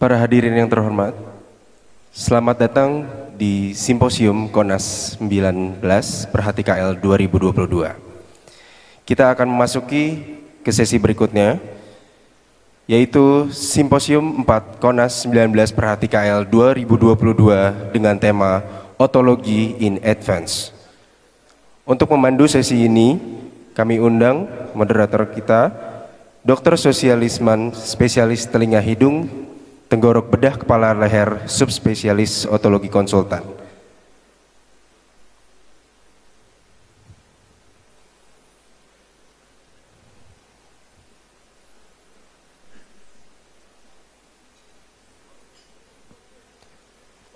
Para hadirin yang terhormat, selamat datang di Simposium KONAS 19 per HTKL 2022. Kita akan memasuki ke sesi berikutnya, yaitu Simposium 4 KONAS 19 per HTKL 2022 dengan tema Otologi in Advance. Untuk memandu sesi ini, kami undang moderator kita, Dr. Sosialisman, spesialis telinga hidung, tenggorok bedah kepala leher, subspesialis otologi konsultan.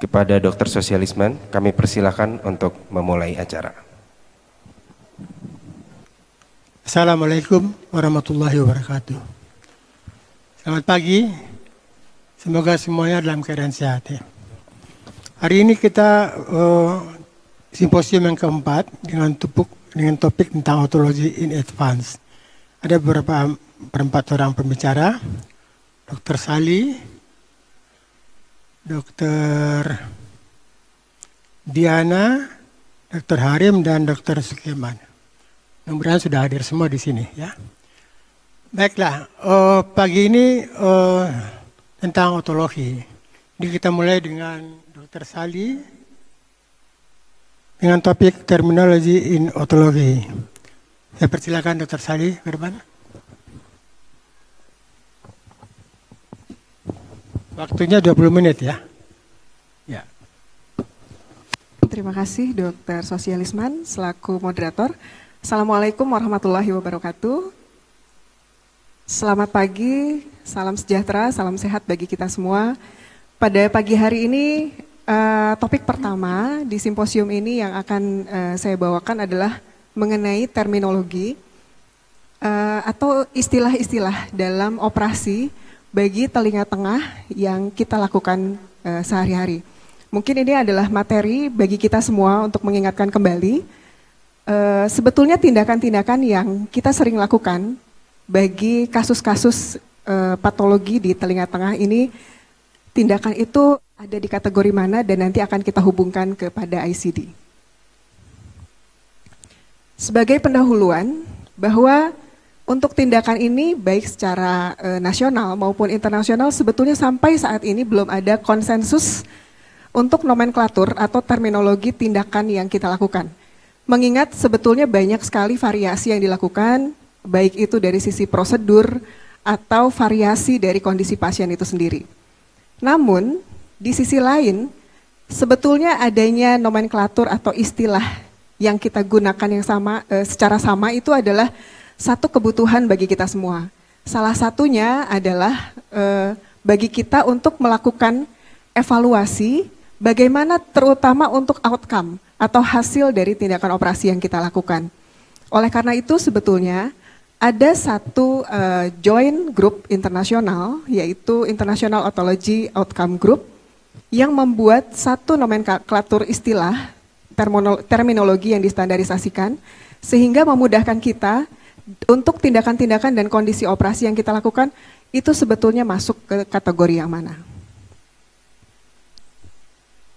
Kepada Dr. Sosialisman, kami persilakan untuk memulai acara. Assalamualaikum warahmatullahi wabarakatuh. Selamat pagi, semoga semuanya dalam keadaan sehat ya. Hari ini kita simposium yang keempat dengan topik tentang otologi in advance. Ada beberapa berempat orang pembicara, Dr. Sali, Dr. Diana, Dr. Harim, dan Dr. Sukeman. Mudah-mudahan sudah hadir semua di sini ya. Baiklah, pagi ini tentang otologi. Jadi kita mulai dengan Dr. Sali dengan topik terminologi in otologi. Saya persilakan Dr. Sali ke depan. Waktunya 20 menit ya. Ya. Terima kasih Dr. Sosialisman selaku moderator. Assalamualaikum warahmatullahi wabarakatuh. Selamat pagi, salam sejahtera, salam sehat bagi kita semua. Pada pagi hari ini, topik pertama di simposium ini yang akan saya bawakan adalah mengenai terminologi atau istilah-istilah dalam operasi bagi telinga tengah yang kita lakukan sehari-hari. Mungkin ini adalah materi bagi kita semua untuk mengingatkan kembali sebetulnya tindakan-tindakan yang kita sering lakukan bagi kasus-kasus patologi di telinga tengah ini, tindakan itu ada di kategori mana dan nanti akan kita hubungkan kepada ICD. Sebagai pendahuluan bahwa untuk tindakan ini baik secara nasional maupun internasional sebetulnya sampai saat ini belum ada konsensus untuk nomenklatur atau terminologi tindakan yang kita lakukan. Mengingat sebetulnya banyak sekali variasi yang dilakukan, baik itu dari sisi prosedur atau variasi dari kondisi pasien itu sendiri. Namun, di sisi lain, sebetulnya adanya nomenklatur atau istilah yang kita gunakan yang sama, secara sama itu adalah satu kebutuhan bagi kita semua. Salah satunya adalah bagi kita untuk melakukan evaluasi bagaimana terutama untuk outcome atau hasil dari tindakan operasi yang kita lakukan. Oleh karena itu sebetulnya ada satu joint group internasional, yaitu International Otology Outcome Group, yang membuat satu nomenklatur istilah terminologi yang distandarisasikan, sehingga memudahkan kita untuk tindakan-tindakan dan kondisi operasi yang kita lakukan, itu sebetulnya masuk ke kategori yang mana.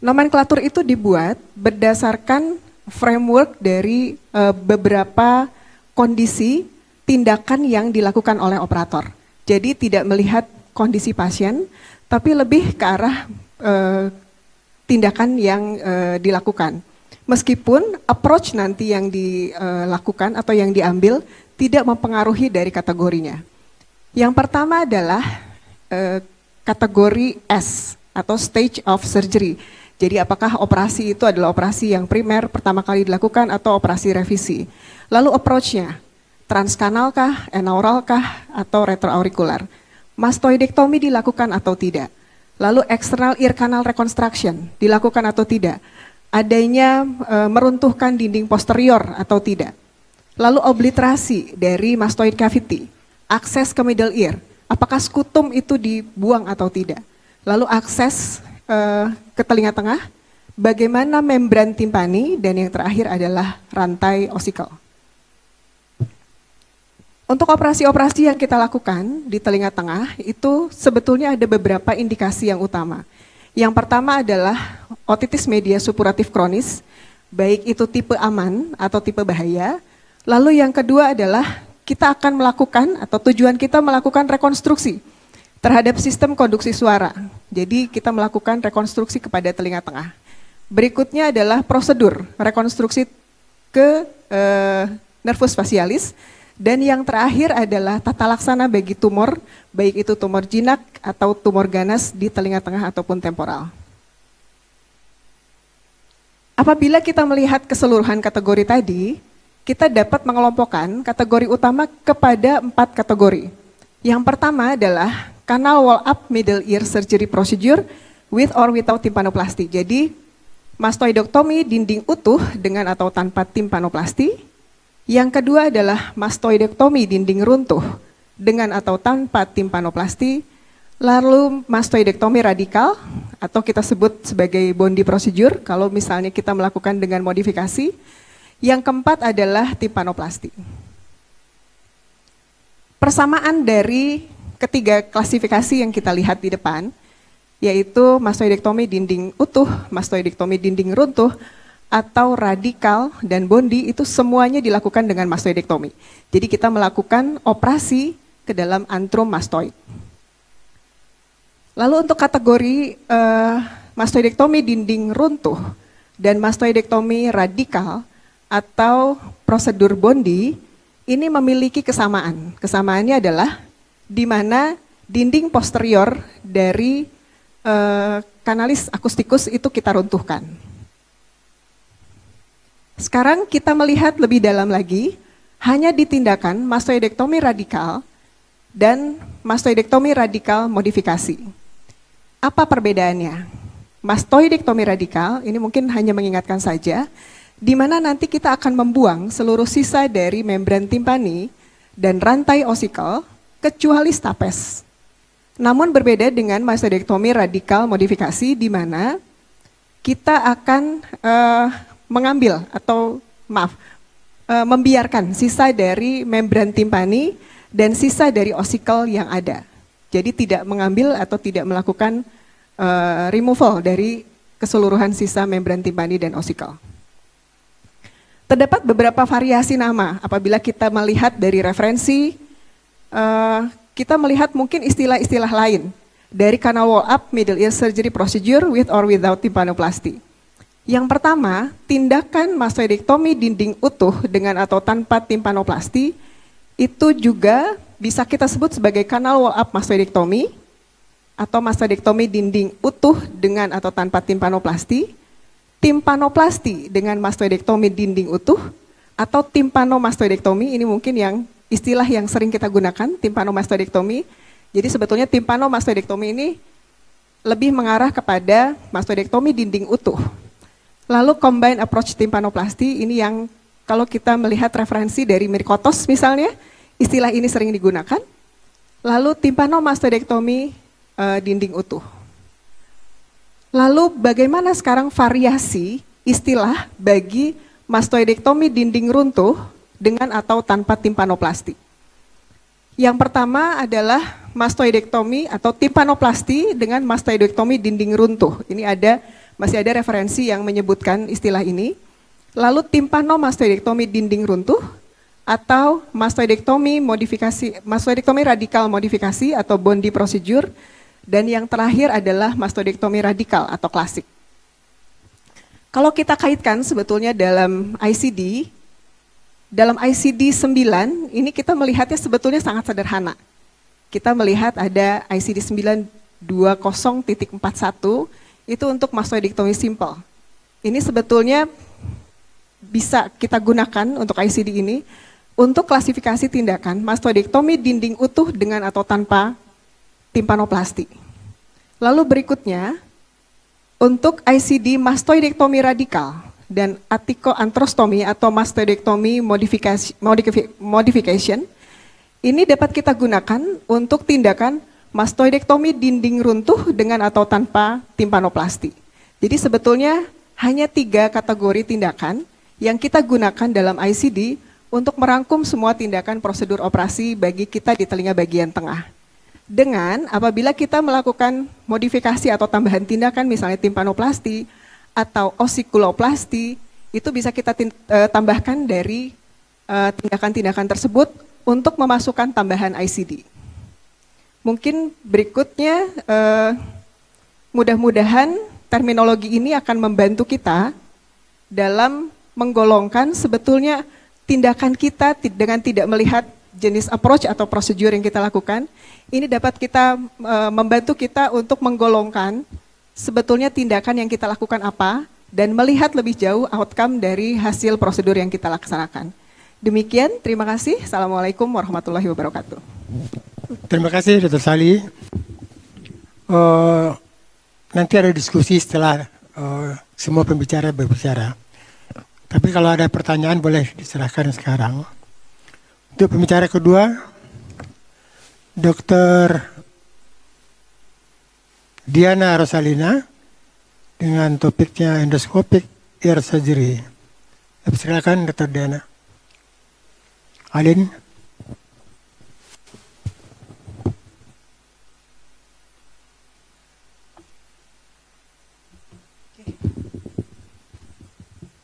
Nomenklatur itu dibuat berdasarkan framework dari beberapa kondisi tindakan yang dilakukan oleh operator. Jadi tidak melihat kondisi pasien, tapi lebih ke arah tindakan yang dilakukan. Meskipun approach nanti yang dilakukan atau yang diambil tidak mempengaruhi dari kategorinya. Yang pertama adalah kategori S atau stage of surgery. Jadi apakah operasi itu adalah operasi yang primer pertama kali dilakukan atau operasi revisi. Lalu approach-nya, transkanalkah, enauralkah, atau retroaurikular. Mastoidektomi dilakukan atau tidak. Lalu external ear canal reconstruction dilakukan atau tidak. Adanya meruntuhkan dinding posterior atau tidak. Lalu obliterasi dari mastoid cavity, akses ke middle ear, apakah skutum itu dibuang atau tidak. Lalu akses ke telinga tengah, bagaimana membran timpani, dan yang terakhir adalah rantai osikel. Untuk operasi-operasi yang kita lakukan di telinga tengah itu sebetulnya ada beberapa indikasi yang utama. Yang pertama adalah otitis media supuratif kronis, baik itu tipe aman atau tipe bahaya. Lalu yang kedua adalah kita akan melakukan atau tujuan kita melakukan rekonstruksi terhadap sistem konduksi suara. Jadi kita melakukan rekonstruksi kepada telinga tengah. Berikutnya adalah prosedur rekonstruksi ke nervus facialis. Dan yang terakhir adalah tata laksana bagi tumor, baik itu tumor jinak atau tumor ganas di telinga tengah ataupun temporal. Apabila kita melihat keseluruhan kategori tadi, kita dapat mengelompokkan kategori utama kepada 4 kategori. Yang pertama adalah canal wall up middle ear surgery procedure with or without timpanoplasty. Jadi mastoidektomi dinding utuh dengan atau tanpa timpanoplasty. Yang kedua adalah mastoidektomi dinding runtuh dengan atau tanpa timpanoplasty. Lalu mastoidektomi radikal atau kita sebut sebagai Bondi procedure kalau misalnya kita melakukan dengan modifikasi. Yang keempat adalah timpanoplasty. Persamaan dari ketiga klasifikasi yang kita lihat di depan, yaitu mastoidektomi dinding utuh, mastoidektomi dinding runtuh, atau radikal dan bondi itu semuanya dilakukan dengan mastoidektomi. Jadi kita melakukan operasi ke dalam antrum mastoid. Lalu untuk kategori mastoidektomi dinding runtuh dan mastoidektomi radikal atau prosedur bondi ini memiliki kesamaan. Kesamaannya adalah di mana dinding posterior dari kanalis akustikus itu kita runtuhkan. Sekarang kita melihat lebih dalam lagi, hanya ditindakan mastoidektomi radikal dan mastoidektomi radikal modifikasi. Apa perbedaannya? Mastoidektomi radikal, ini mungkin hanya mengingatkan saja, di mana nanti kita akan membuang seluruh sisa dari membran timpani dan rantai osikel, kecuali stapes. Namun berbeda dengan mastoidektomi radikal modifikasi, di mana kita akan mengambil atau membiarkan sisa dari membran timpani dan sisa dari osikel yang ada. Jadi tidak mengambil atau tidak melakukan removal dari keseluruhan sisa membran timpani dan osikel. Terdapat beberapa variasi nama apabila kita melihat dari referensi, kita melihat mungkin istilah-istilah lain dari canal wall up middle ear surgery procedure with or without timpanoplasty. Yang pertama, tindakan mastoidektomi dinding utuh dengan atau tanpa timpanoplasty itu juga bisa kita sebut sebagai canal wall up mastoidektomi atau mastoidektomi dinding utuh dengan atau tanpa timpanoplasty, timpanoplasty dengan mastoidektomi dinding utuh atau timpanomastoidektomi, ini mungkin yang istilah yang sering kita gunakan, timpanomastoidektomi. Jadi sebetulnya timpanomastoidektomi ini lebih mengarah kepada mastoidektomi dinding utuh. Lalu combined approach timpanoplasty ini yang kalau kita melihat referensi dari Mirkotos misalnya, istilah ini sering digunakan. Lalu timpanomastoidektomi dinding utuh. Lalu bagaimana sekarang variasi istilah bagi mastoidektomi dinding runtuh dengan atau tanpa timpanoplasty? Yang pertama adalah mastoidektomi atau timpanoplasty dengan mastoidektomi dinding runtuh. Ini masih ada referensi yang menyebutkan istilah ini. Lalu timpanomastoidektomi dinding runtuh atau mastoidektomi radikal modifikasi atau Bondi procedure, dan yang terakhir adalah mastoidektomi radikal atau klasik. Kalau kita kaitkan sebetulnya dalam ICD 9 ini kita melihatnya sebetulnya sangat sederhana. Kita melihat ada ICD 920.41 itu untuk mastoidektomi simple. Ini sebetulnya bisa kita gunakan untuk ICD ini untuk klasifikasi tindakan mastoidektomi dinding utuh dengan atau tanpa timpanoplasty. Lalu berikutnya, untuk ICD mastoidektomi radikal dan atikoantrostomi atau mastoidektomi modification, ini dapat kita gunakan untuk tindakan mastoidektomi dinding runtuh dengan atau tanpa timpanoplasty. Jadi sebetulnya hanya 3 kategori tindakan yang kita gunakan dalam ICD untuk merangkum semua tindakan prosedur operasi bagi kita di telinga bagian tengah. Dengan apabila kita melakukan modifikasi atau tambahan tindakan misalnya timpanoplasti atau osikuloplasti, itu bisa kita tambahkan dari tindakan-tindakan tersebut untuk memasukkan tambahan ICD. Mungkin berikutnya mudah-mudahan terminologi ini akan membantu kita dalam menggolongkan sebetulnya tindakan kita dengan tidak melihat jenis approach atau prosedur yang kita lakukan. Ini dapat kita membantu kita untuk menggolongkan sebetulnya tindakan yang kita lakukan apa dan melihat lebih jauh outcome dari hasil prosedur yang kita laksanakan. Demikian, terima kasih. Assalamualaikum warahmatullahi wabarakatuh. Terima kasih Dr. Sali. Nanti ada diskusi setelah semua pembicara berbicara. Tapi kalau ada pertanyaan boleh diserahkan sekarang. Untuk pembicara kedua, Dr. Diana Rosalina dengan topiknya endoscopic ear surgery. Silakan Dr. Diana. Alin.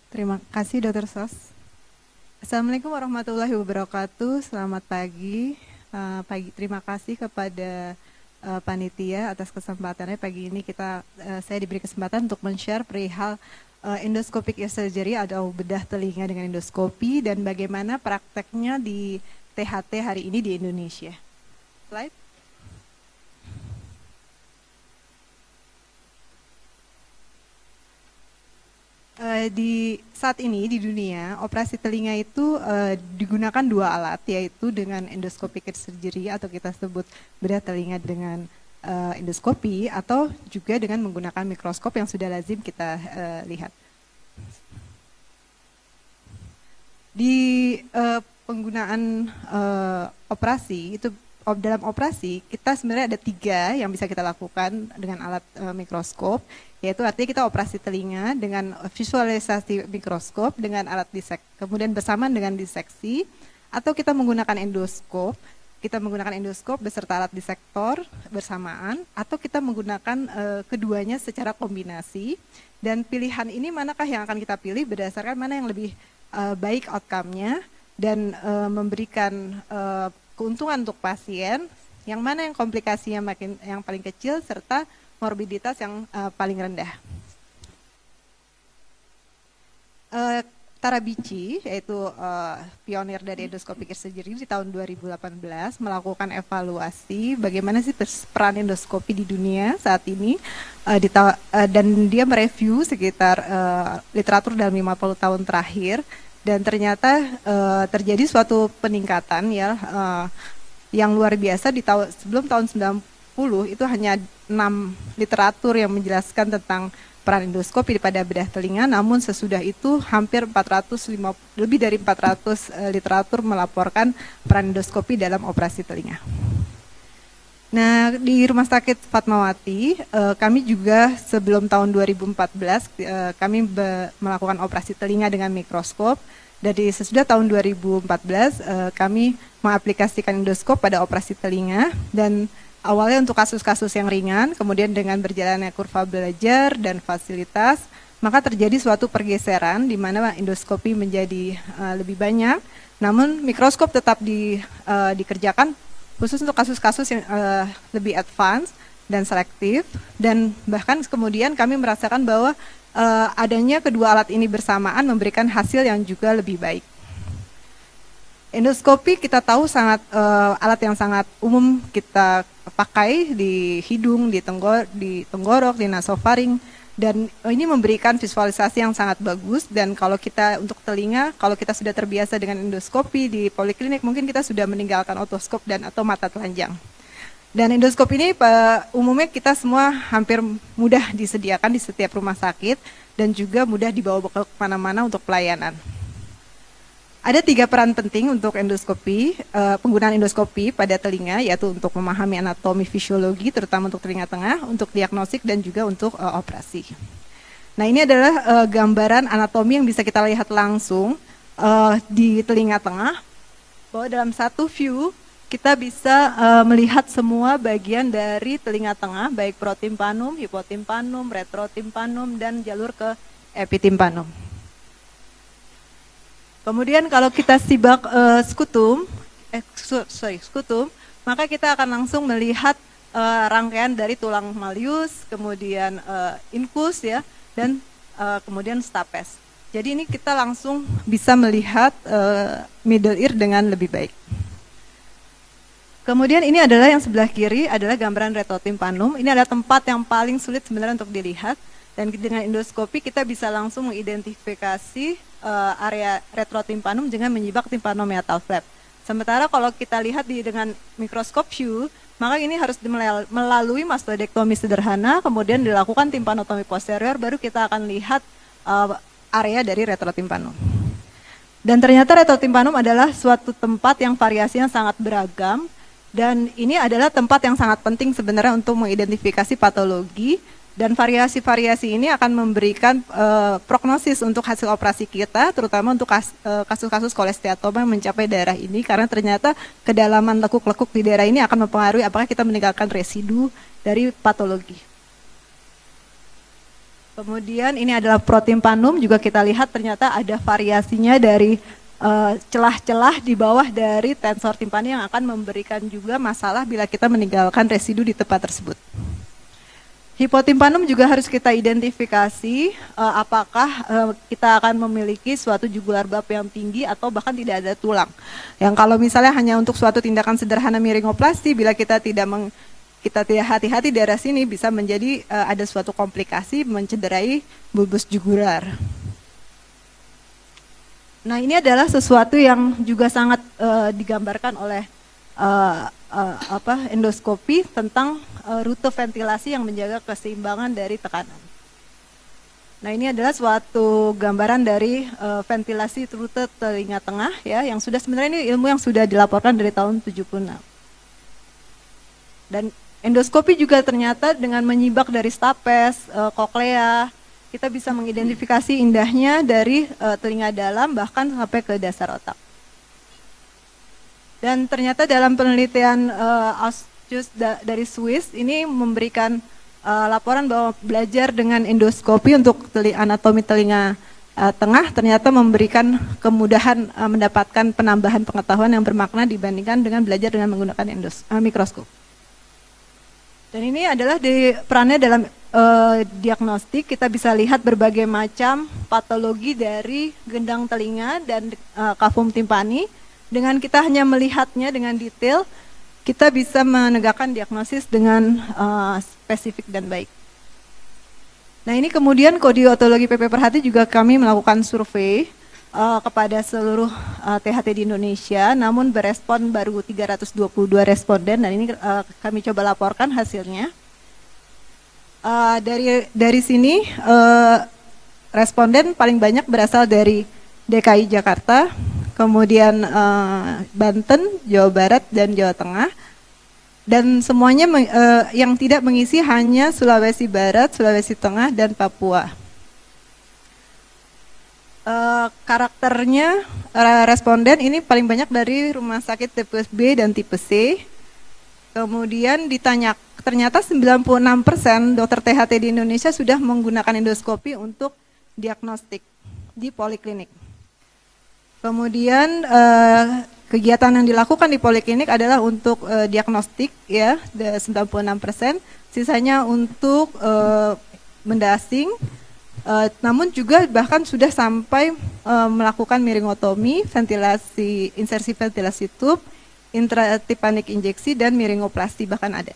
Terima kasih Dr. Sos. Assalamualaikum warahmatullahi wabarakatuh. Selamat pagi. Terima kasih kepada panitia atas kesempatannya. Pagi ini saya diberi kesempatan untuk men-share perihal endoscopic ear surgery atau bedah telinga dengan endoskopi dan bagaimana prakteknya di THT hari ini di Indonesia. Slide. Di saat ini di dunia operasi telinga itu digunakan dua alat, yaitu dengan endoscopic ear surgery atau kita sebut bedah telinga dengan endoskopi, atau juga dengan menggunakan mikroskop yang sudah lazim kita lihat. Di penggunaan operasi itu, dalam operasi kita sebenarnya ada 3 yang bisa kita lakukan dengan alat mikroskop, yaitu artinya kita operasi telinga dengan visualisasi mikroskop dengan alat kemudian bersamaan dengan diseksi, atau kita menggunakan endoskop. Kita menggunakan endoskop beserta alat disektor bersamaan, atau kita menggunakan keduanya secara kombinasi. Dan pilihan ini manakah yang akan kita pilih berdasarkan mana yang lebih baik outcome-nya dan memberikan keuntungan untuk pasien, yang mana yang komplikasinya yang paling kecil serta morbiditas yang paling rendah. Tarabici, yaitu pionir dari endoscopic ear surgery, di tahun 2018 melakukan evaluasi bagaimana sih peran endoskopi di dunia saat ini, dan dia mereview sekitar literatur dalam 50 tahun terakhir, dan ternyata terjadi suatu peningkatan ya yang luar biasa. Sebelum tahun 90 itu hanya 6 literatur yang menjelaskan tentang peran endoskopi pada bedah telinga, namun sesudah itu hampir lebih dari 400 literatur melaporkan peran endoskopi dalam operasi telinga. Nah, di Rumah Sakit Fatmawati, kami juga sebelum tahun 2014 kami melakukan operasi telinga dengan mikroskop. Dari sesudah tahun 2014 kami mengaplikasikan endoskop pada operasi telinga, dan awalnya untuk kasus-kasus yang ringan, kemudian dengan berjalannya kurva belajar dan fasilitas, maka terjadi suatu pergeseran di mana endoskopi menjadi lebih banyak, namun mikroskop tetap dikerjakan khusus untuk kasus-kasus yang lebih advance dan selektif, dan bahkan kemudian kami merasakan bahwa adanya kedua alat ini bersamaan memberikan hasil yang juga lebih baik. Endoskopi kita tahu alat yang sangat umum kita pakai di hidung, di tenggorok, di nasofaring, dan ini memberikan visualisasi yang sangat bagus. Dan kalau kita untuk telinga, kalau kita sudah terbiasa dengan endoskopi di poliklinik, mungkin kita sudah meninggalkan otoskop atau mata telanjang. Dan endoskop ini umumnya kita semua hampir mudah disediakan di setiap rumah sakit dan juga mudah dibawa ke mana-mana untuk pelayanan. Ada 3 peran penting untuk endoskopi, penggunaan endoskopi pada telinga, yaitu untuk memahami anatomi fisiologi, terutama untuk telinga tengah, untuk diagnostik dan juga untuk operasi. Nah, ini adalah gambaran anatomi yang bisa kita lihat langsung di telinga tengah, bahwa dalam satu view kita bisa melihat semua bagian dari telinga tengah, baik protimpanum, hipotimpanum, retrotimpanum, dan jalur ke epitimpanum. Kemudian kalau kita simak skutum, maka kita akan langsung melihat rangkaian dari tulang malleus, kemudian incus ya, dan kemudian stapes. Jadi ini kita langsung bisa melihat middle ear dengan lebih baik. Kemudian ini adalah yang sebelah kiri adalah gambaran retrotimpanum. Ini adalah tempat yang paling sulit sebenarnya untuk dilihat, dan dengan endoskopi kita bisa langsung mengidentifikasi area retrotimpanum dengan menyibak tympanomeatal flap. Sementara kalau kita lihat dengan mikroskop view, maka ini harus melalui mastodektomi sederhana, kemudian dilakukan tympanotomi posterior, baru kita akan lihat area dari retrotimpanum. Dan ternyata retrotimpanum adalah suatu tempat yang variasinya sangat beragam, dan ini adalah tempat yang sangat penting sebenarnya untuk mengidentifikasi patologi, dan variasi-variasi ini akan memberikan prognosis untuk hasil operasi kita, terutama untuk kasus-kasus kolesteatoma yang mencapai daerah ini, karena ternyata kedalaman lekuk-lekuk di daerah ini akan mempengaruhi apakah kita meninggalkan residu dari patologi. Kemudian ini adalah protimpanum, juga kita lihat ternyata ada variasinya dari celah-celah di bawah dari tensor timpani yang akan memberikan juga masalah bila kita meninggalkan residu di tempat tersebut. Hipotimpanum juga harus kita identifikasi apakah kita akan memiliki suatu jugular bulb yang tinggi atau bahkan tidak ada tulang. Yang kalau misalnya hanya untuk suatu tindakan sederhana miringoplasti, bila kita tidak hati-hati di daerah sini bisa menjadi ada suatu komplikasi mencederai bulbus jugular. Nah, ini adalah sesuatu yang juga sangat digambarkan oleh endoskopi tentang rute ventilasi yang menjaga keseimbangan dari tekanan. Nah, ini adalah suatu gambaran dari ventilasi rute telinga tengah ya, yang sudah sebenarnya ini ilmu yang sudah dilaporkan dari tahun 76. Dan endoskopi juga ternyata dengan menyibak dari stapes, koklea, kita bisa mengidentifikasi indahnya dari telinga dalam bahkan sampai ke dasar otak. Dan ternyata dalam penelitian dari Swiss ini memberikan laporan bahwa belajar dengan endoskopi untuk anatomi telinga tengah ternyata memberikan kemudahan mendapatkan penambahan pengetahuan yang bermakna dibandingkan dengan belajar dengan menggunakan mikroskop. Dan ini adalah perannya dalam diagnostik. Kita bisa lihat berbagai macam patologi dari gendang telinga dan kavum timpani. Dengan kita hanya melihatnya dengan detail, kita bisa menegakkan diagnosis dengan spesifik dan baik. Nah, ini kemudian Kodiotologi PP Perhati juga kami melakukan survei kepada seluruh THT di Indonesia, namun berespon baru 322 responden, dan ini kami coba laporkan hasilnya. Dari sini responden paling banyak berasal dari DKI Jakarta, kemudian Banten, Jawa Barat, dan Jawa Tengah. Dan semuanya yang tidak mengisi hanya Sulawesi Barat, Sulawesi Tengah, dan Papua. Karakternya responden ini paling banyak dari rumah sakit tipe B dan tipe C. Kemudian ditanya, ternyata 96% dokter THT di Indonesia sudah menggunakan endoskopi untuk diagnostik di poliklinik. Kemudian kegiatan yang dilakukan di poliklinik adalah untuk diagnostik ya, 96%, sisanya untuk mendasing, namun juga bahkan sudah sampai melakukan miringotomi, ventilasi, insersi ventilasi tube, intratimpanik injeksi, dan miringoplasti bahkan ada.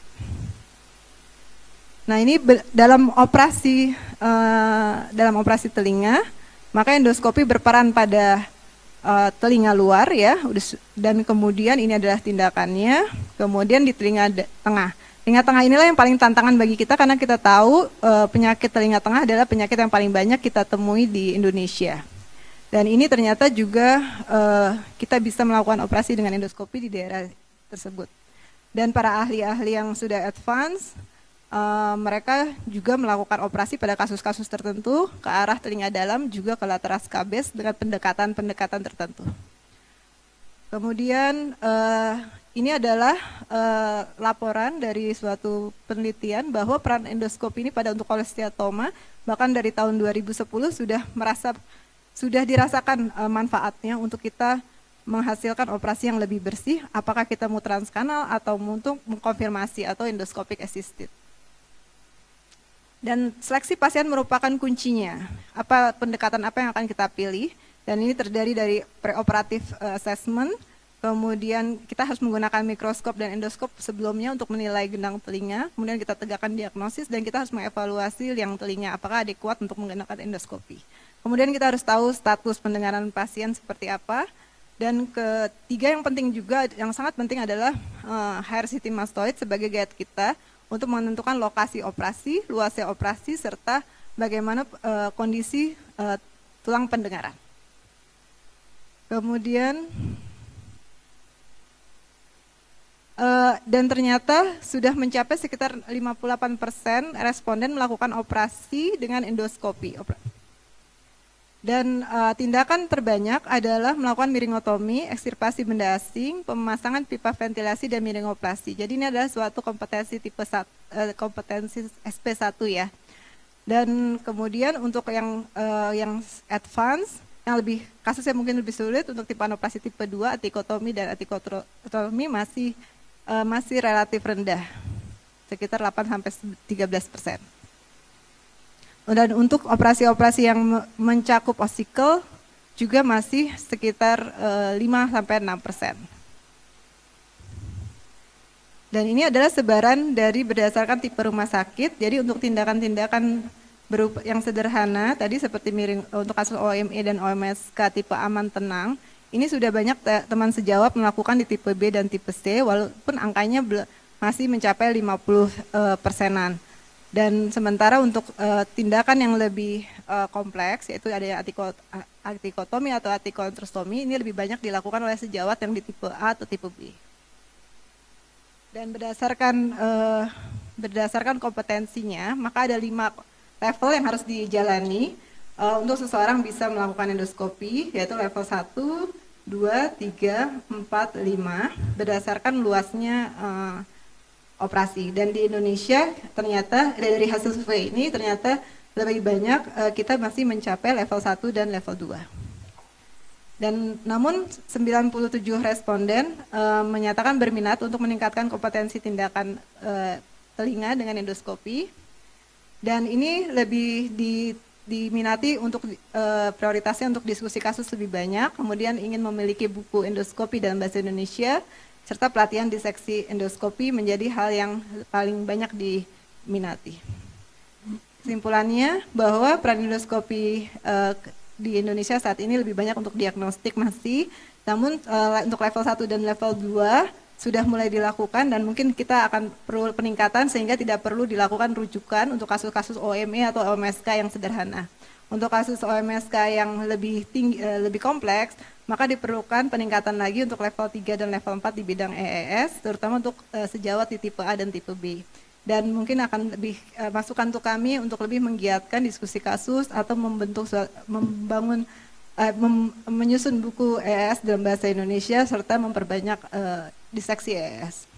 Nah, ini dalam operasi telinga, maka endoskopi berperan pada telinga luar ya, dan kemudian ini adalah tindakannya. Kemudian di telinga tengah. Telinga tengah inilah yang paling tantangan bagi kita karena kita tahu penyakit telinga tengah adalah penyakit yang paling banyak kita temui di Indonesia. Dan ini ternyata juga kita bisa melakukan operasi dengan endoskopi di daerah tersebut. Dan para ahli-ahli yang sudah advance mereka juga melakukan operasi pada kasus-kasus tertentu ke arah telinga dalam, juga ke lateral skabes dengan pendekatan-pendekatan tertentu. Kemudian ini adalah laporan dari suatu penelitian bahwa peran endoskopi ini pada untuk kolesteatoma bahkan dari tahun 2010 sudah dirasakan manfaatnya untuk kita menghasilkan operasi yang lebih bersih, apakah kita mau transkanal atau untuk mengkonfirmasi atau endoscopic assisted. Dan seleksi pasien merupakan kuncinya. Pendekatan apa yang akan kita pilih? Dan ini terdiri dari preoperatif assessment, kemudian kita harus menggunakan mikroskop dan endoskop sebelumnya untuk menilai gendang telinga, kemudian kita tegakkan diagnosis dan kita harus mengevaluasi liang telinga apakah adekuat untuk menggunakan endoskopi. Kemudian kita harus tahu status pendengaran pasien seperti apa. Dan ketiga yang penting juga, yang sangat penting adalah higher CT mastoid sebagai guide kita untuk menentukan lokasi operasi, luasnya operasi, serta bagaimana kondisi tulang pendengaran. Kemudian, dan ternyata sudah mencapai sekitar 58% responden melakukan operasi dengan endoskopi. Dan tindakan terbanyak adalah melakukan miringotomi, ekstirpasi benda asing, pemasangan pipa ventilasi, dan miringoplasi. Jadi ini adalah suatu kompetensi tipe kompetensi SP1 ya. Dan kemudian untuk yang advance, yang kasusnya mungkin lebih sulit untuk tipe operasi tipe 2, atikotomi dan atikotomi masih relatif rendah, sekitar 8-13%. Dan untuk operasi-operasi yang mencakup osikel juga masih sekitar 5-6%. Dan ini adalah sebaran dari berdasarkan tipe rumah sakit. Jadi untuk tindakan-tindakan yang sederhana tadi seperti untuk kasus OME dan OMSK tipe aman tenang, ini sudah banyak teman sejawat melakukan di tipe B dan tipe C, walaupun angkanya masih mencapai 50%-an. Dan sementara untuk tindakan yang lebih kompleks, yaitu ada atikotomi atau atikotrostomi, ini lebih banyak dilakukan oleh sejawat yang di tipe A atau tipe B. Dan berdasarkan kompetensinya, maka ada 5 level yang harus dijalani untuk seseorang bisa melakukan endoskopi, yaitu level 1, 2, 3, 4, 5, berdasarkan luasnya operasi. Dan di Indonesia ternyata dari hasil survei ini ternyata lebih banyak kita masih mencapai level 1 dan level 2. Dan namun 97 responden menyatakan berminat untuk meningkatkan kompetensi tindakan telinga dengan endoskopi. Dan ini lebih diminati untuk prioritasnya untuk diskusi kasus lebih banyak, kemudian ingin memiliki buku endoskopi dalam bahasa Indonesia, serta pelatihan diseksi endoskopi menjadi hal yang paling banyak diminati. Kesimpulannya bahwa peran endoskopi di Indonesia saat ini lebih banyak untuk diagnostik masih, namun untuk level 1 dan level 2 sudah mulai dilakukan dan mungkin kita akan perlu peningkatan sehingga tidak perlu dilakukan rujukan untuk kasus-kasus OME atau OMSK yang sederhana. Untuk kasus OMSK yang lebih kompleks, maka diperlukan peningkatan lagi untuk level 3 dan level 4 di bidang EES, terutama untuk sejawat di tipe A dan tipe B. Dan mungkin akan lebih masukan untuk kami untuk lebih menggiatkan diskusi kasus atau menyusun buku EES dalam bahasa Indonesia serta memperbanyak diseksi EES.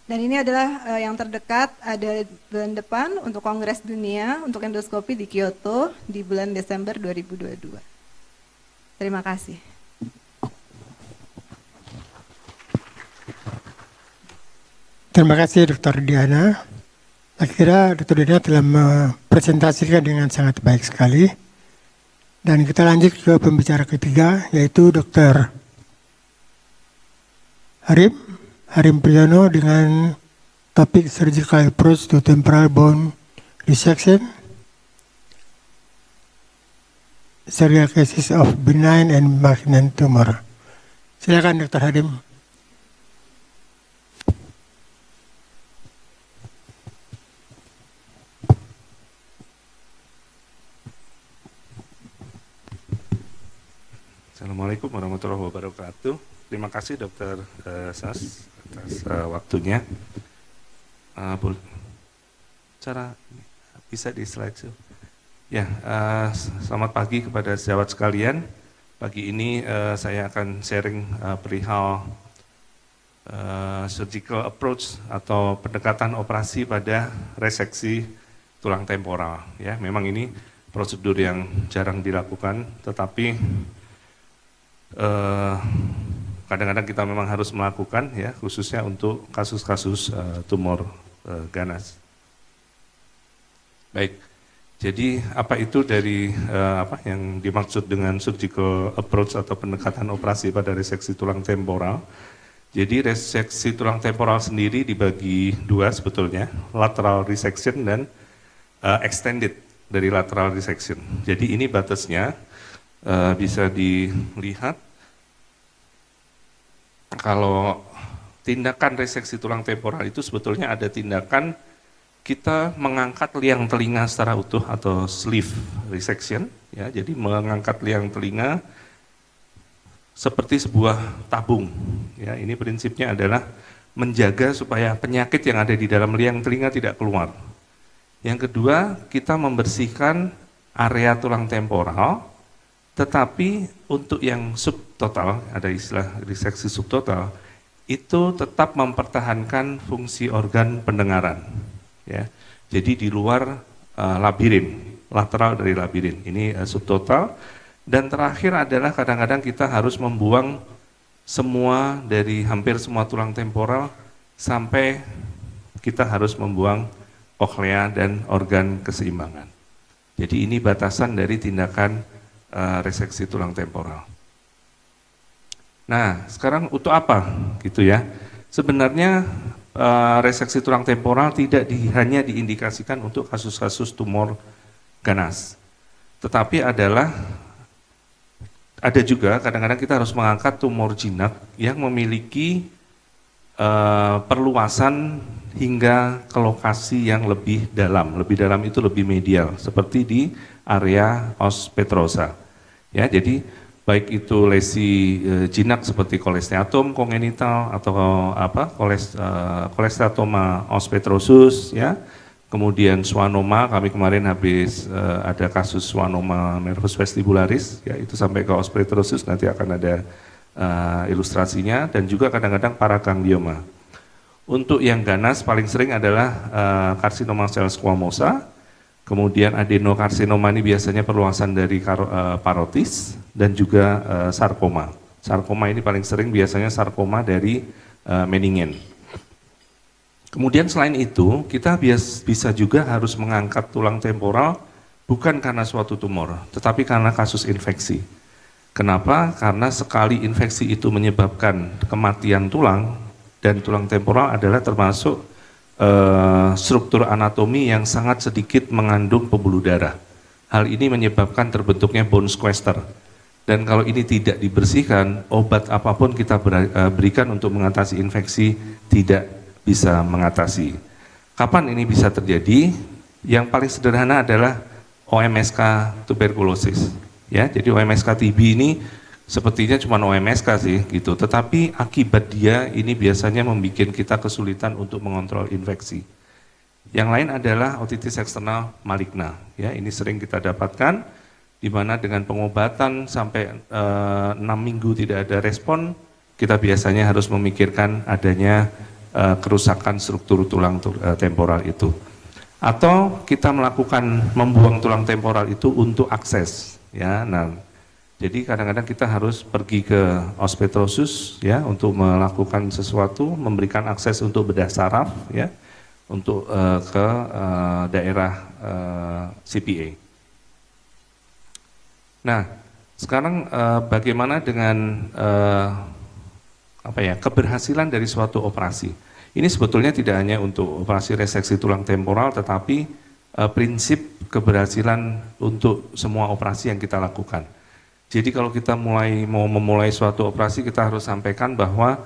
Dan ini adalah yang terdekat, ada bulan depan untuk Kongres Dunia untuk Endoskopi di Kyoto di bulan Desember 2022. Terima kasih. Terima kasih Dr. Diana. Saya kira Dr. Diana telah mempresentasikan dengan sangat baik sekali. Dan kita lanjut ke pembicara ketiga, yaitu Dr. Harim Priyono dengan topik Surgical Approach to Temporal Bone Resection, Serial Cases of Benign and Malignant Tumor. Silakan Dr. Harim. Assalamualaikum warahmatullahi wabarakatuh. Terima kasih Dr. Sas atas waktunya. cara bisa di slide show. Ya, selamat pagi kepada sejawat sekalian. Pagi ini saya akan sharing perihal surgical approach atau pendekatan operasi pada reseksi tulang temporal. Ya, memang ini prosedur yang jarang dilakukan, tetapi kadang-kadang kita memang harus melakukan, ya, khususnya untuk kasus-kasus tumor ganas. Baik. Jadi apa itu dari apa yang dimaksud dengan surgical approach atau pendekatan operasi pada reseksi tulang temporal? Jadi reseksi tulang temporal sendiri dibagi dua sebetulnya, lateral resection dan extended dari lateral resection. Jadi ini batasnya bisa dilihat kalau tindakan reseksi tulang temporal itu sebetulnya ada tindakan kita mengangkat liang telinga secara utuh atau sleeve resection, ya, jadi mengangkat liang telinga seperti sebuah tabung, ya. Ini prinsipnya adalah menjaga supaya penyakit yang ada di dalam liang telinga tidak keluar. Yang kedua, kita membersihkan area tulang temporal, tetapi untuk yang subtotal, ada istilah reseksi subtotal, itu tetap mempertahankan fungsi organ pendengaran. Ya, jadi di luar labirin, lateral dari labirin, ini subtotal. Dan terakhir adalah kadang-kadang kita harus membuang semua dari hampir semua tulang temporal sampai kita harus membuang koklea dan organ keseimbangan. Jadi ini batasan dari tindakan reseksi tulang temporal. Nah, sekarang untuk apa gitu ya? Sebenarnya reseksi tulang temporal tidak hanya diindikasikan untuk kasus-kasus tumor ganas, tetapi ada juga kadang-kadang kita harus mengangkat tumor jinak yang memiliki perluasan hingga ke lokasi yang lebih dalam itu lebih medial, seperti di area os petrosa. Ya, jadi baik itu lesi jinak seperti kolesteatom kongenital atau kolesteatoma os petrosus, ya. Kemudian schwannoma, kami kemarin habis ada kasus schwannoma nervus vestibularis, ya, itu sampai ke os petrosus, nanti akan ada ilustrasinya, dan juga kadang-kadang paraganglioma. Untuk yang ganas paling sering adalah karsinoma sel squamosa. Kemudian adenokarsinoma ini biasanya perluasan dari parotis dan juga sarkoma. Sarkoma ini paling sering biasanya sarkoma dari meningen. Kemudian selain itu kita bisa juga harus mengangkat tulang temporal bukan karena suatu tumor, tetapi karena kasus infeksi. Kenapa? Karena sekali infeksi itu menyebabkan kematian tulang, dan tulang temporal adalah termasuk struktur anatomi yang sangat sedikit mengandung pembuluh darah. Hal ini menyebabkan terbentuknya bone sequester. Dan kalau ini tidak dibersihkan, obat apapun kita berikan untuk mengatasi infeksi tidak bisa mengatasi. Kapan ini bisa terjadi? Yang paling sederhana adalah OMSK tuberkulosis. Ya, jadi OMSK TB ini sepertinya cuma OMSK sih gitu, tetapi akibat dia ini biasanya membuat kita kesulitan untuk mengontrol infeksi. Yang lain adalah otitis eksternal maligna, ya, ini sering kita dapatkan, di mana dengan pengobatan sampai 6 minggu tidak ada respon, kita biasanya harus memikirkan adanya kerusakan struktur tulang temporal itu. Atau kita membuang tulang temporal itu untuk akses, ya. Nah, jadi kadang-kadang kita harus pergi ke os petrosus, ya, untuk melakukan sesuatu, memberikan akses untuk bedah saraf, ya, untuk ke daerah CPA. Nah, sekarang bagaimana dengan keberhasilan dari suatu operasi? Ini sebetulnya tidak hanya untuk operasi reseksi tulang temporal, tetapi prinsip keberhasilan untuk semua operasi yang kita lakukan. Jadi kalau kita mau memulai suatu operasi, kita harus sampaikan bahwa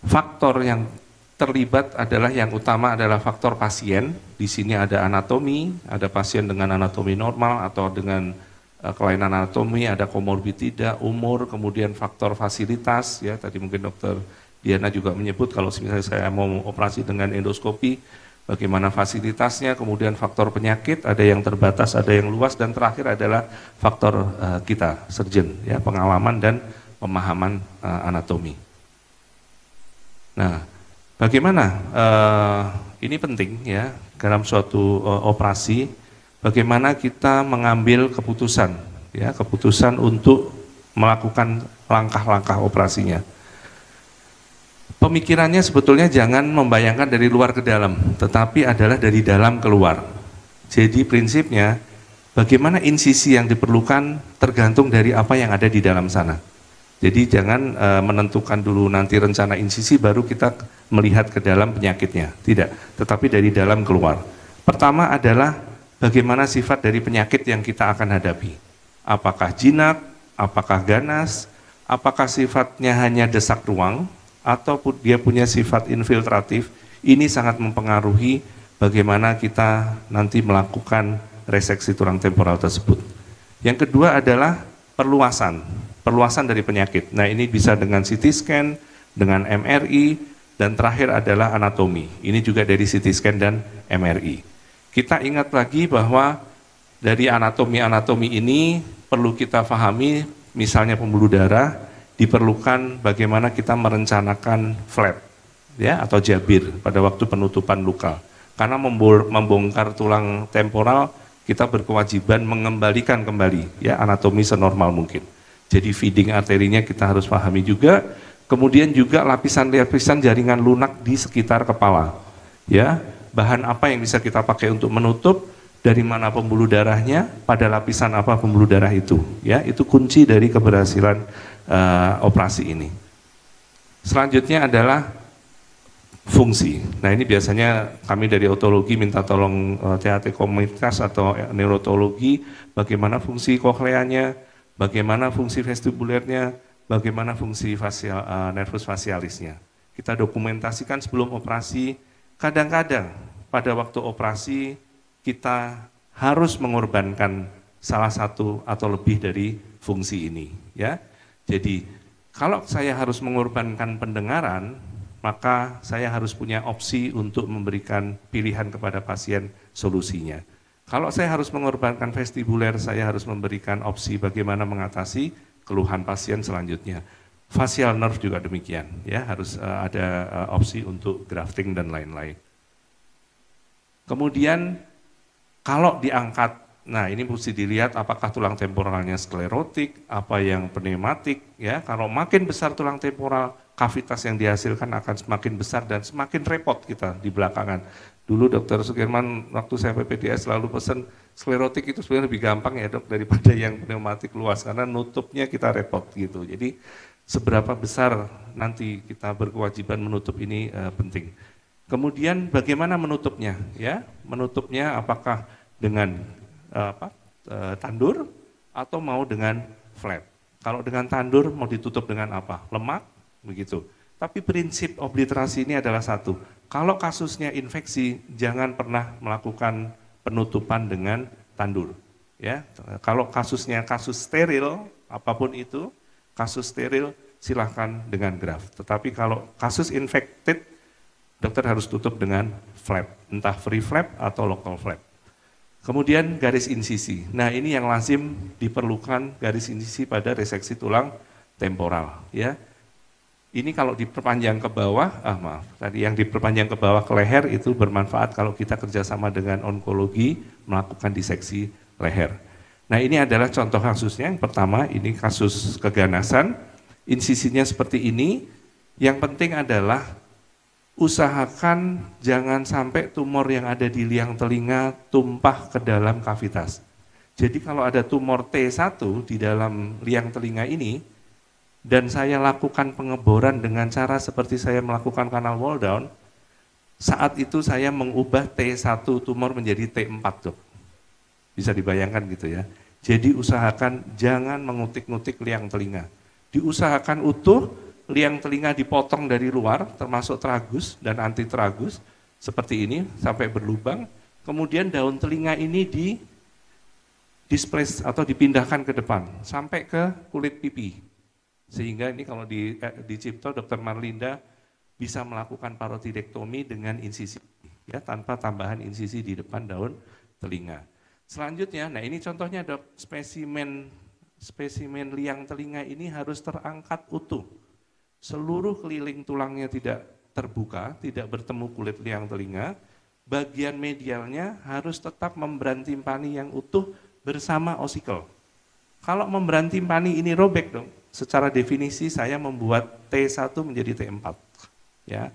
faktor yang terlibat adalah yang utama adalah faktor pasien. Di sini ada anatomi, ada pasien dengan anatomi normal atau dengan kelainan anatomi, ada komorbid tidak, umur, kemudian faktor fasilitas, ya, tadi mungkin Dokter Diana juga menyebut kalau misalnya saya mau operasi dengan endoskopi, bagaimana fasilitasnya, kemudian faktor penyakit, ada yang terbatas, ada yang luas, dan terakhir adalah faktor kita, surgeon, ya, pengalaman dan pemahaman anatomi. Nah, bagaimana ini penting ya dalam suatu operasi, bagaimana kita mengambil keputusan, ya, keputusan untuk melakukan langkah-langkah operasinya. Pemikirannya sebetulnya jangan membayangkan dari luar ke dalam, tetapi adalah dari dalam keluar. Jadi prinsipnya, bagaimana insisi yang diperlukan tergantung dari apa yang ada di dalam sana. Jadi jangan menentukan dulu nanti rencana insisi baru kita melihat ke dalam penyakitnya, tidak. Tetapi dari dalam keluar. Pertama adalah bagaimana sifat dari penyakit yang kita akan hadapi. Apakah jinak, apakah ganas, apakah sifatnya hanya desak ruang, atau dia punya sifat infiltratif. Ini sangat mempengaruhi bagaimana kita nanti melakukan reseksi tulang temporal tersebut. Yang kedua adalah perluasan dari penyakit. Nah, ini bisa dengan CT scan, dengan MRI, dan terakhir adalah anatomi. Ini juga dari CT scan dan MRI. Kita ingat lagi bahwa dari anatomi ini perlu kita pahami, misalnya pembuluh darah, diperlukan bagaimana kita merencanakan flap, ya, atau jabir pada waktu penutupan luka. Karena membongkar tulang temporal, kita berkewajiban mengembalikan kembali, ya, anatomi senormal mungkin. Jadi feeding arterinya kita harus pahami juga, kemudian juga lapisan-lapisan jaringan lunak di sekitar kepala. Ya, bahan apa yang bisa kita pakai untuk menutup, dari mana pembuluh darahnya, pada lapisan apa pembuluh darah itu. Ya, itu kunci dari keberhasilan operasi ini. Selanjutnya adalah fungsi. Nah, ini biasanya kami dari otologi minta tolong THT komunitas atau neurotologi, bagaimana fungsi kokleanya, bagaimana fungsi vestibulernya, bagaimana fungsi nervus facialisnya. Kita dokumentasikan sebelum operasi. Kadang-kadang pada waktu operasi kita harus mengorbankan salah satu atau lebih dari fungsi ini. Ya, jadi kalau saya harus mengorbankan pendengaran, maka saya harus punya opsi untuk memberikan pilihan kepada pasien solusinya. Kalau saya harus mengorbankan vestibuler, saya harus memberikan opsi bagaimana mengatasi keluhan pasien selanjutnya. Facial nerve juga demikian, ya, harus ada opsi untuk grafting dan lain-lain. Kemudian kalau diangkat, nah ini mesti dilihat apakah tulang temporalnya sklerotik, apa yang pneumatik, ya. Kalau makin besar tulang temporal, kavitas yang dihasilkan akan semakin besar dan semakin repot kita di belakangan. Dulu Dr. Sukirman waktu saya PPDS selalu pesan sklerotik itu sebenarnya lebih gampang ya dok daripada yang pneumatik luas karena nutupnya kita repot gitu. Jadi seberapa besar nanti kita berkewajiban menutup ini penting. Kemudian bagaimana menutupnya ya? Menutupnya apakah dengan tandur atau mau dengan flap? Kalau dengan tandur mau ditutup dengan apa? Lemak begitu. Tapi prinsip obliterasi ini adalah satu. Kalau kasusnya infeksi, jangan pernah melakukan penutupan dengan tandur. Ya, kalau kasusnya kasus steril, apapun itu, kasus steril silahkan dengan graft. Tetapi kalau kasus infected, dokter harus tutup dengan flap, entah free flap atau local flap. Kemudian garis insisi. Nah ini yang lazim diperlukan garis insisi pada reseksi tulang temporal. Ya. Ini kalau diperpanjang ke bawah, tadi yang diperpanjang ke bawah ke leher itu bermanfaat kalau kita kerjasama dengan onkologi melakukan diseksi leher. Nah ini adalah contoh kasusnya, yang pertama ini kasus keganasan, insisinya seperti ini, yang penting adalah usahakan jangan sampai tumor yang ada di liang telinga tumpah ke dalam kavitas. Jadi kalau ada tumor T1 di dalam liang telinga ini, dan saya lakukan pengeboran dengan cara seperti saya melakukan kanal wall down, saat itu saya mengubah T1 tumor menjadi T4 dok. Bisa dibayangkan gitu ya. Jadi usahakan jangan mengutik-ngutik liang telinga. Diusahakan utuh, liang telinga dipotong dari luar, termasuk tragus dan anti tragus, seperti ini, sampai berlubang. Kemudian daun telinga ini displace atau dipindahkan ke depan, sampai ke kulit pipi. Sehingga ini kalau di Cipto, Dr. Marlinda bisa melakukan parotidektomi dengan insisi. ya, tanpa tambahan insisi di depan daun telinga. Selanjutnya, nah ini contohnya dok, spesimen liang telinga ini harus terangkat utuh. Seluruh keliling tulangnya tidak terbuka, tidak bertemu kulit liang telinga, bagian medialnya harus tetap membran timpani yang utuh bersama osikel. Kalau membran timpani ini robek dong, secara definisi saya membuat T1 menjadi T4. Ya.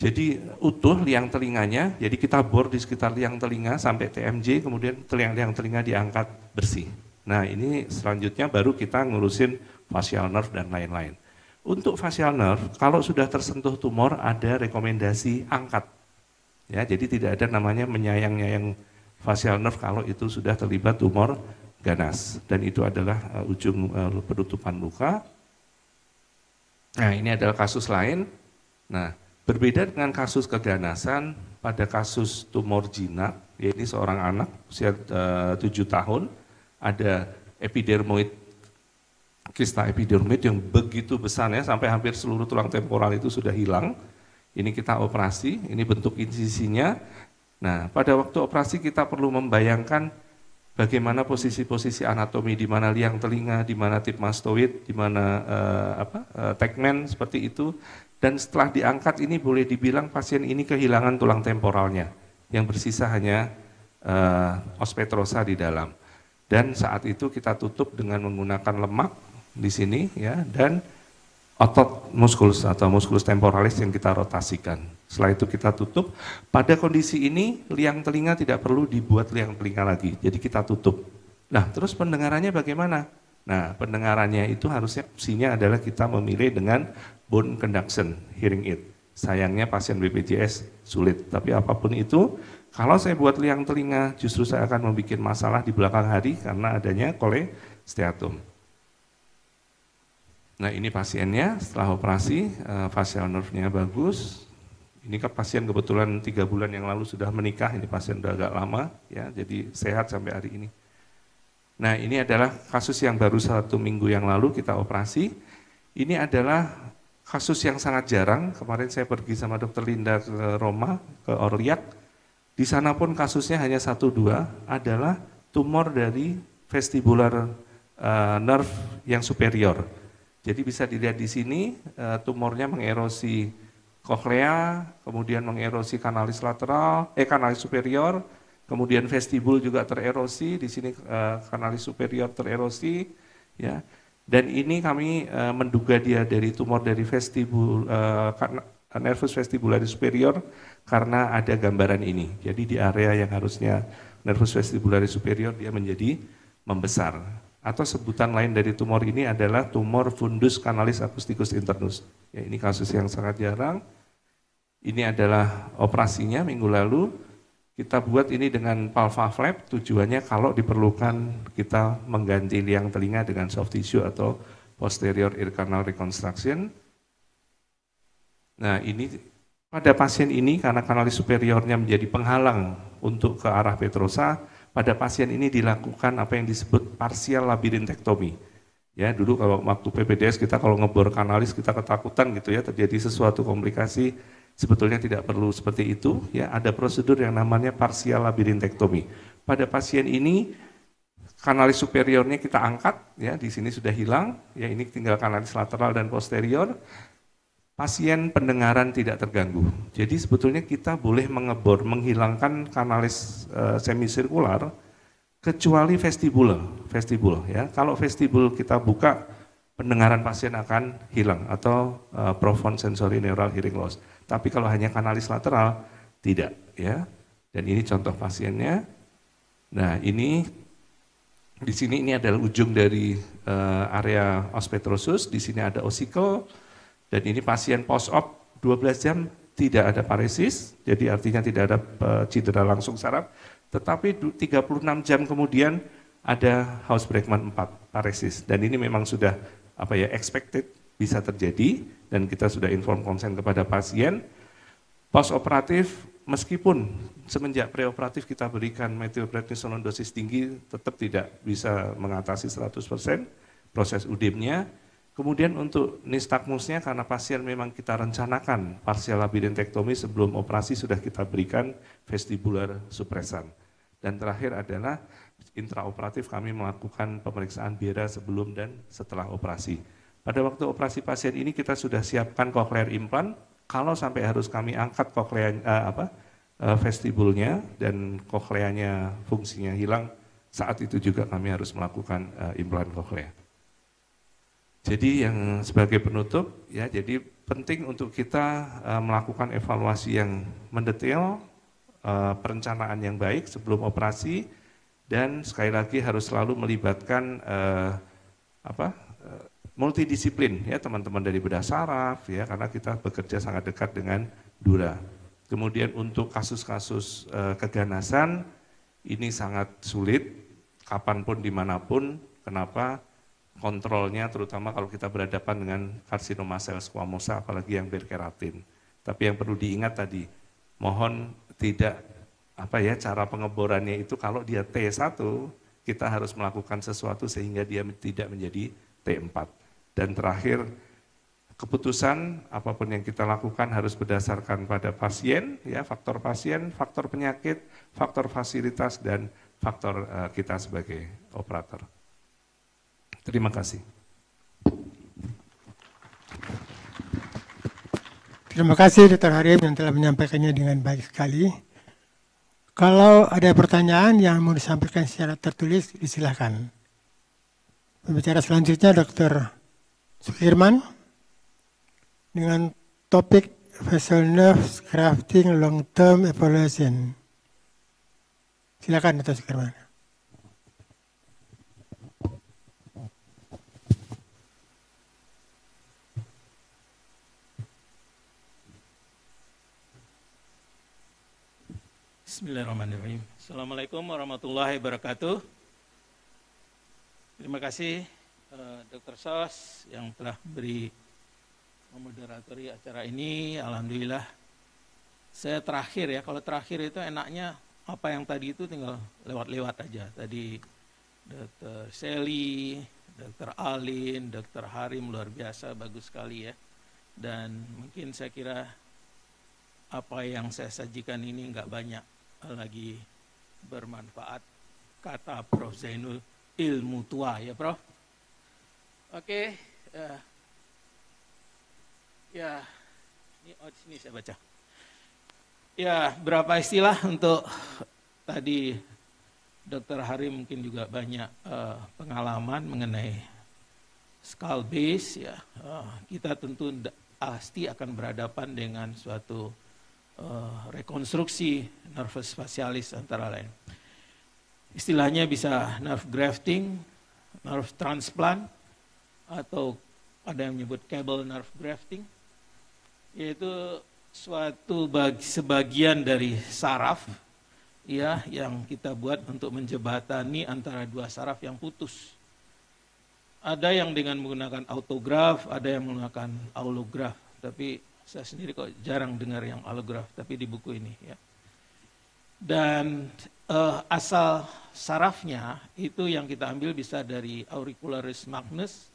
Jadi utuh liang telinganya, jadi kita bor di sekitar liang telinga sampai TMJ, kemudian liang telinga diangkat bersih. Nah ini selanjutnya baru kita ngurusin facial nerve dan lain-lain. Untuk facial nerve, kalau sudah tersentuh tumor ada rekomendasi angkat. Ya, jadi tidak ada namanya menyayang-nyayang facial nerve kalau itu sudah terlibat tumor ganas. Dan itu adalah ujung penutupan luka. Nah ini adalah kasus lain. Nah berbeda dengan kasus keganasan, pada kasus tumor jinak, yaitu seorang anak usia 7 tahun, ada epidermoid, kista epidermoid yang begitu besarnya sampai hampir seluruh tulang temporal itu sudah hilang. Ini kita operasi, ini bentuk insisinya. Nah, pada waktu operasi kita perlu membayangkan bagaimana posisi-posisi anatomi, di mana liang telinga, di mana tip mastoid, di mana tegmen seperti itu. Dan setelah diangkat ini boleh dibilang pasien ini kehilangan tulang temporalnya, yang bersisa hanya ospetrosa di dalam. Dan saat itu kita tutup dengan menggunakan lemak di sini, ya, dan otot muskulus atau muskulus temporalis yang kita rotasikan. Setelah itu kita tutup. Pada kondisi ini liang telinga tidak perlu dibuat liang telinga lagi, jadi kita tutup. Nah, terus pendengarannya bagaimana? Nah, pendengarannya itu harusnya opsinya adalah kita memilih dengan bone conduction, hearing aid. Sayangnya pasien BPJS sulit, tapi apapun itu, kalau saya buat liang telinga justru saya akan membuat masalah di belakang hari karena adanya kolesteatum. Nah ini pasiennya setelah operasi, facial nerve-nya bagus. Ini kan pasien kebetulan 3 bulan yang lalu sudah menikah, ini pasien udah agak lama, ya, jadi sehat sampai hari ini. Nah ini adalah kasus yang baru 1 minggu yang lalu kita operasi. Ini adalah kasus yang sangat jarang. Kemarin saya pergi sama Dr. Linda ke Roma, ke Orliak. Di sana pun kasusnya hanya 1-2, adalah tumor dari vestibular nerve yang superior. Jadi bisa dilihat di sini tumornya mengerosi koklea, kemudian mengerosi kanalis lateral, kanalis superior, kemudian vestibul juga tererosi, di sini kanalis superior tererosi, ya. Dan ini kami menduga dia dari tumor dari vestibul nervus vestibularis superior karena ada gambaran ini. Jadi di area yang harusnya nervus vestibularis superior dia menjadi membesar. Atau sebutan lain dari tumor ini adalah tumor fundus canalis acousticus internus. Ya, ini kasus yang sangat jarang. Ini adalah operasinya minggu lalu. Kita buat ini dengan palva flap, tujuannya kalau diperlukan kita mengganti liang telinga dengan soft tissue atau posterior ear canal reconstruction. Nah ini pada pasien ini karena kanalis superiornya menjadi penghalang untuk ke arah petrosa, pada pasien ini dilakukan apa yang disebut parsial labirintektomi. Ya, dulu kalau waktu PPDS kita kalau ngebor kanalis kita ketakutan gitu ya, terjadi sesuatu komplikasi, sebetulnya tidak perlu seperti itu. Ya, ada prosedur yang namanya parsial labirintektomi. Pada pasien ini kanalis superiornya kita angkat, ya, di sini sudah hilang, ya ini tinggal kanalis lateral dan posterior. Pasien pendengaran tidak terganggu. Jadi sebetulnya kita boleh mengebor, menghilangkan kanalis semisirkular, kecuali vestibul, ya. Kalau vestibul kita buka, pendengaran pasien akan hilang atau profound sensory neural hearing loss. Tapi kalau hanya kanalis lateral, tidak, ya. Dan ini contoh pasiennya. Nah ini di sini ini adalah ujung dari area ospetrosus. Di sini ada osikel. Dan ini pasien post-op 12 jam tidak ada paresis, jadi artinya tidak ada cedera langsung saraf, tetapi 36 jam kemudian ada Haus-Bregman 4 paresis. Dan ini memang sudah expected bisa terjadi dan kita sudah inform konsen kepada pasien. Post-operatif meskipun semenjak preoperatif kita berikan methylprednisolone dosis tinggi tetap tidak bisa mengatasi 100% proses udemnya. Kemudian untuk nistagmusnya karena pasien memang kita rencanakan partial labirintektomi sebelum operasi sudah kita berikan vestibular supresan. Dan terakhir adalah intraoperatif kami melakukan pemeriksaan BERA sebelum dan setelah operasi. Pada waktu operasi pasien ini kita sudah siapkan cochlear implant. Kalau sampai harus kami angkat vestibulnya dan kokleanya fungsinya hilang, saat itu juga kami harus melakukan implan koklea. Jadi yang sebagai penutup, ya, jadi penting untuk kita melakukan evaluasi yang mendetail, perencanaan yang baik sebelum operasi, dan sekali lagi harus selalu melibatkan multidisiplin, ya, teman-teman dari bedah saraf, ya, karena kita bekerja sangat dekat dengan dura. Kemudian untuk kasus-kasus keganasan ini sangat sulit, kapanpun dimanapun. Kenapa? Kontrolnya terutama kalau kita berhadapan dengan karsinoma sel squamosa, apalagi yang berkeratin. Tapi yang perlu diingat tadi, mohon tidak cara pengeborannya itu kalau dia T1, kita harus melakukan sesuatu sehingga dia tidak menjadi T4. Dan terakhir, keputusan apapun yang kita lakukan harus berdasarkan pada pasien, ya, faktor pasien, faktor penyakit, faktor fasilitas, dan faktor kita sebagai operator. Terima kasih. Terima kasih Dr. Harim yang telah menyampaikannya dengan baik sekali. Kalau ada pertanyaan yang mau disampaikan secara tertulis, disilahkan. Pembicara selanjutnya Dr. Sukirman dengan topik Facial Nerve Grafting Long Term Evaluation. Silakan Dr. Sukirman. Bismillahirrahmanirrahim. Assalamualaikum warahmatullahi wabarakatuh. Terima kasih Dr. Sos yang telah beri memoderatori acara ini. Alhamdulillah. Saya terakhir ya, kalau terakhir itu enaknya apa yang tadi itu tinggal lewat-lewat aja. Tadi Dr. Sally, Dr. Alin, Dr. Harim luar biasa, bagus sekali ya. Dan mungkin saya kira apa yang saya sajikan ini nggak banyak lagi bermanfaat, kata Prof. Zainul, ilmu tua ya Prof. Oke, ya ini di sini saya baca. Ya, berapa istilah untuk tadi Dr. Harim mungkin juga banyak pengalaman mengenai skull base ya. Kita tentu pasti akan berhadapan dengan suatu rekonstruksi nervus facialis antara lain. Istilahnya bisa nerve grafting, nerve transplant, atau ada yang menyebut cable nerve grafting, yaitu suatu sebagian dari saraf ya yang kita buat untuk menjembatani antara dua saraf yang putus. Ada yang dengan menggunakan autograf, ada yang menggunakan allograf, tapi saya sendiri kok jarang dengar yang allograf, tapi di buku ini ya. Dan asal sarafnya itu yang kita ambil bisa dari auricularis magnus,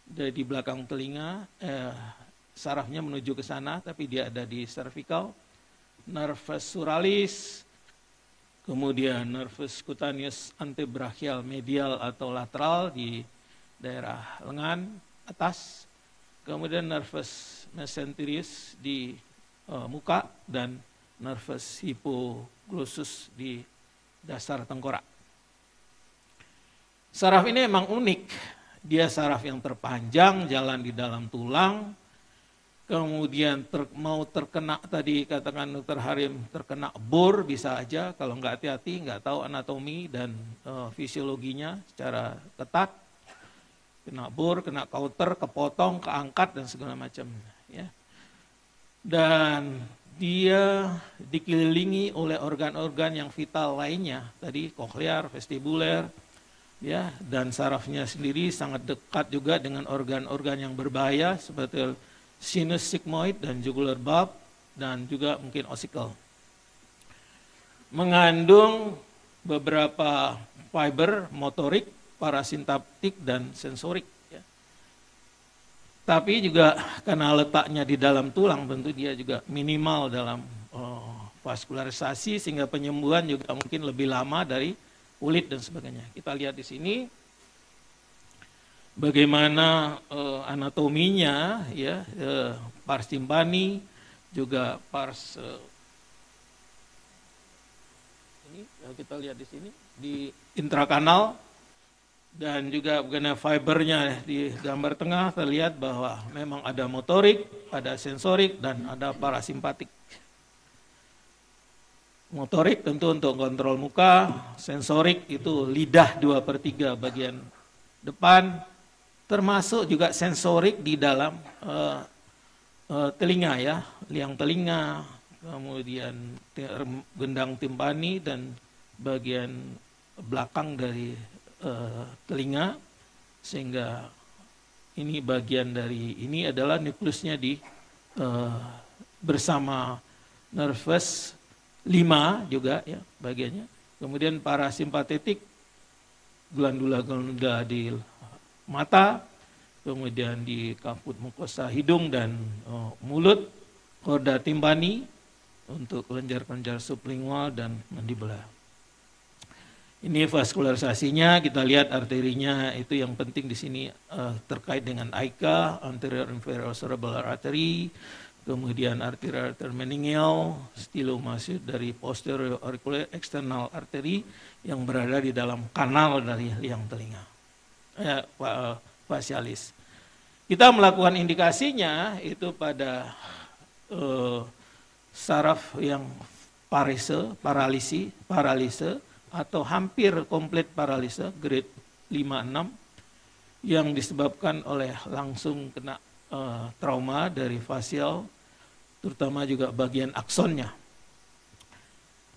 dari di belakang telinga, sarafnya menuju ke sana, tapi dia ada di cervical, nervus suralis, kemudian nervus cutaneus antebrachial medial atau lateral di daerah lengan atas, kemudian nervus mesenterius di muka, dan nervus hypoglossus di dasar tengkorak. Saraf ini memang unik, dia saraf yang terpanjang, jalan di dalam tulang, kemudian mau terkena tadi katakan Dr. Harim, terkena bor bisa aja kalau nggak hati-hati, nggak tahu anatomi dan fisiologinya secara ketat, kena bor, kena kauter, kepotong, keangkat dan segala macam ya. Dan dia dikelilingi oleh organ-organ yang vital lainnya, tadi koklear, vestibuler, ya, dan sarafnya sendiri sangat dekat juga dengan organ-organ yang berbahaya seperti sinus sigmoid dan jugular bulb dan juga mungkin ossicle. Mengandung beberapa fiber motorik, parasimptotik dan sensorik. Ya. Tapi juga karena letaknya di dalam tulang, tentu dia juga minimal dalam vaskularisasi, sehingga penyembuhan juga mungkin lebih lama dari kulit dan sebagainya. Kita lihat di sini bagaimana anatominya, ya, pars timpani, juga pars ini kita lihat di sini di intrakanal, dan juga bagaimana fibernya di gambar tengah terlihat bahwa memang ada motorik, ada sensorik, dan ada parasimpatik. Motorik tentu untuk kontrol muka, sensorik itu lidah 2/3 bagian depan, termasuk juga sensorik di dalam telinga, ya, liang telinga, kemudian gendang timpani dan bagian belakang dari telinga, sehingga ini bagian dari ini adalah nukleusnya di bersama nervus 5 juga, ya, bagiannya. Kemudian parasimpatetik, glandula-glandula di mata, kemudian di kaput mukosa hidung dan mulut, korda timpani untuk kelenjar-kelenjar sublingual dan mandibular. Ini vaskularisasinya, kita lihat arterinya itu yang penting di sini terkait dengan AICA, anterior inferior cerebral artery, kemudian arterial meningeal, stilo masuk dari posterior auricular external artery yang berada di dalam kanal dari liang telinga, facialis. Kita melakukan indikasinya itu pada saraf yang paralise atau hampir komplit paralise grade 5-6 yang disebabkan oleh langsung kena trauma dari fasial, terutama juga bagian aksonnya.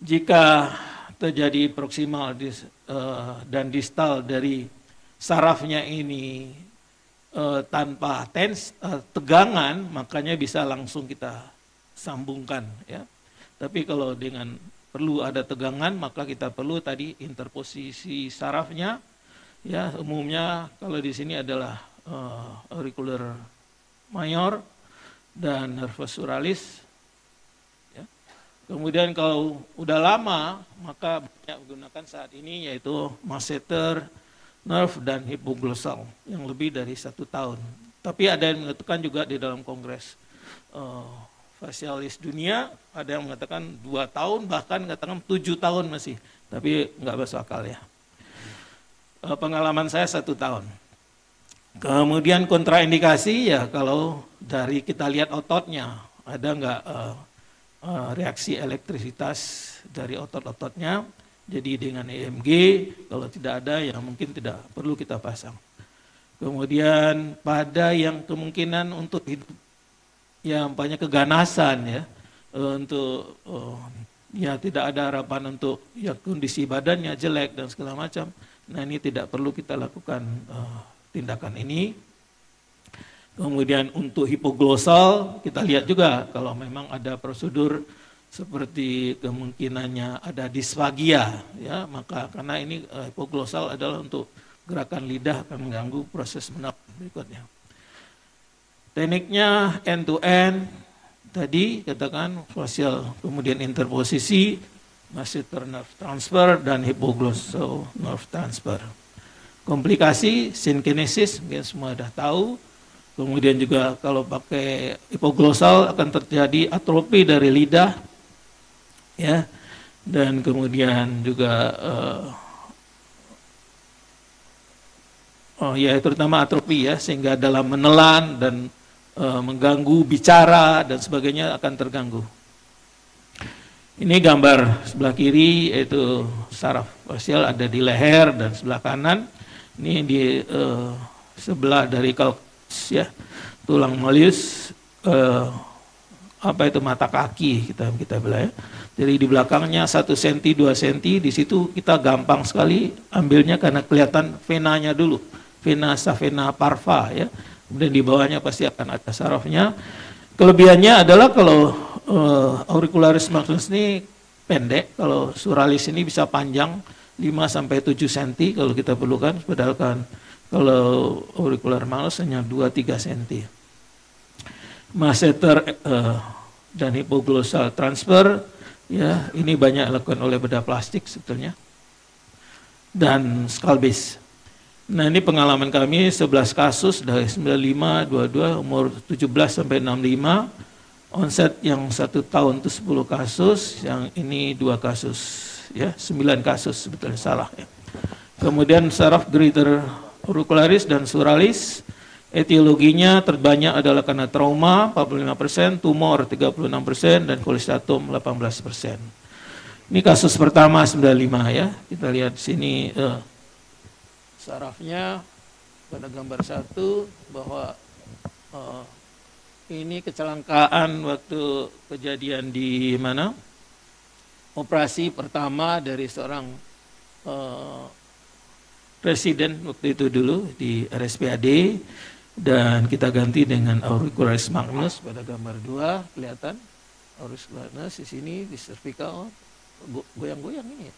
Jika terjadi proksimal dan distal dari sarafnya ini tanpa tegangan, makanya bisa langsung kita sambungkan, ya. Tapi kalau dengan perlu ada tegangan, maka kita perlu tadi interposisi sarafnya, ya. Umumnya kalau di sini adalah auricular mayor dan nervus suralis, ya. Kemudian kalau udah lama, maka banyak menggunakan saat ini yaitu masseter nerve dan hipoglossal yang lebih dari 1 tahun. Tapi ada yang mengatakan juga di dalam kongres facialis dunia, ada yang mengatakan 2 tahun, bahkan katakan 7 tahun masih, tapi nggak masuk akal, ya. Pengalaman saya 1 tahun. Kemudian kontraindikasi, ya, kalau dari kita lihat ototnya, ada nggak reaksi elektrisitas dari otot-ototnya. Jadi dengan EMG, kalau tidak ada, ya mungkin tidak perlu kita pasang. Kemudian pada yang kemungkinan untuk hidup yang banyak keganasan, ya, untuk ya tidak ada harapan untuk ya kondisi badannya jelek dan segala macam. Nah, ini tidak perlu kita lakukan tindakan ini. Kemudian untuk hipoglossal kita lihat juga kalau memang ada prosedur seperti kemungkinannya ada disfagia, ya, maka karena ini hipoglossal adalah untuk gerakan lidah akan mengganggu proses menapas berikutnya. Tekniknya end to end, tadi katakan facial, kemudian interposisi, masseter nerve transfer, dan hipoglossal nerve transfer. Komplikasi, synkinesis, mungkin semua sudah tahu. Kemudian juga kalau pakai hipoglossal akan terjadi atrofi dari lidah, ya, dan kemudian juga ya terutama atrofi, ya, sehingga dalam menelan dan mengganggu bicara dan sebagainya akan terganggu. Ini gambar sebelah kiri yaitu saraf facial ada di leher dan sebelah kanan. Ini di sebelah dari kalkus, ya, tulang malleus, apa itu mata kaki kita bilang, ya. Jadi di belakangnya 1 cm 2 cm, di situ kita gampang sekali ambilnya karena kelihatan venanya dulu, vena savena parva, ya. Kemudian di bawahnya pasti akan ada sarafnya. Kelebihannya adalah kalau auricularis maximus ini pendek, kalau suralis ini bisa panjang 5-7 cm kalau kita perlukan, padahal kan kalau auricular maximus hanya 2-3 cm. masseter dan hypoglossal transfer, ya ini banyak dilakukan oleh bedah plastik sebetulnya, dan skull base. Nah ini pengalaman kami 11 kasus dari 95, 22, umur 17 sampai 65, onset yang 1 tahun itu 10 kasus, yang ini 2 kasus, ya 9 kasus sebetulnya salah ya. Kemudian saraf greater auricularis dan suralis, etiologinya terbanyak adalah karena trauma 45%, tumor 36%, dan kolestatom 18%. Ini kasus pertama 95 ya. Kita lihat sini sarafnya pada gambar 1 bahwa ini kecelakaan waktu kejadian di mana? Operasi pertama dari seorang presiden waktu itu dulu di RSPAD, dan kita ganti dengan auricularis magnus pada gambar 2, kelihatan auricularis magnus di sini di cervical, goyang-goyang ini ya.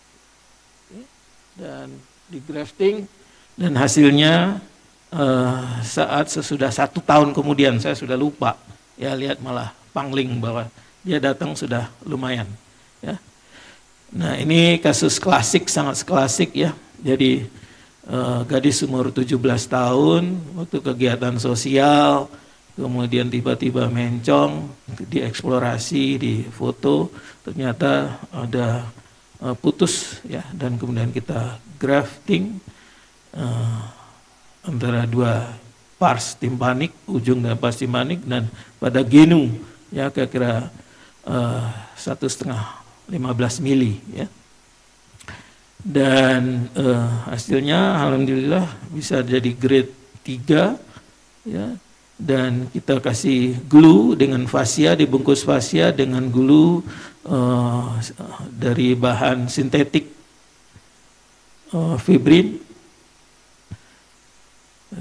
Dan di grafting, dan hasilnya saat sesudah 1 tahun kemudian, saya sudah lupa ya, lihat malah pangling bahwa dia datang sudah lumayan ya. Nah ini kasus klasik, sangat klasik ya. Jadi gadis umur 17 tahun, waktu kegiatan sosial, kemudian tiba-tiba mencong, dieksplorasi, di foto, ternyata ada putus ya, dan kemudian kita grafting antara 2 pars timpanik, ujung dan pars timpanik, dan pada genu ya kira-kira 1,5 15 mili ya. Dan hasilnya alhamdulillah bisa jadi grade 3 ya, dan kita kasih glue dengan fascia, dibungkus fascia dengan glue dari bahan sintetik fibrin,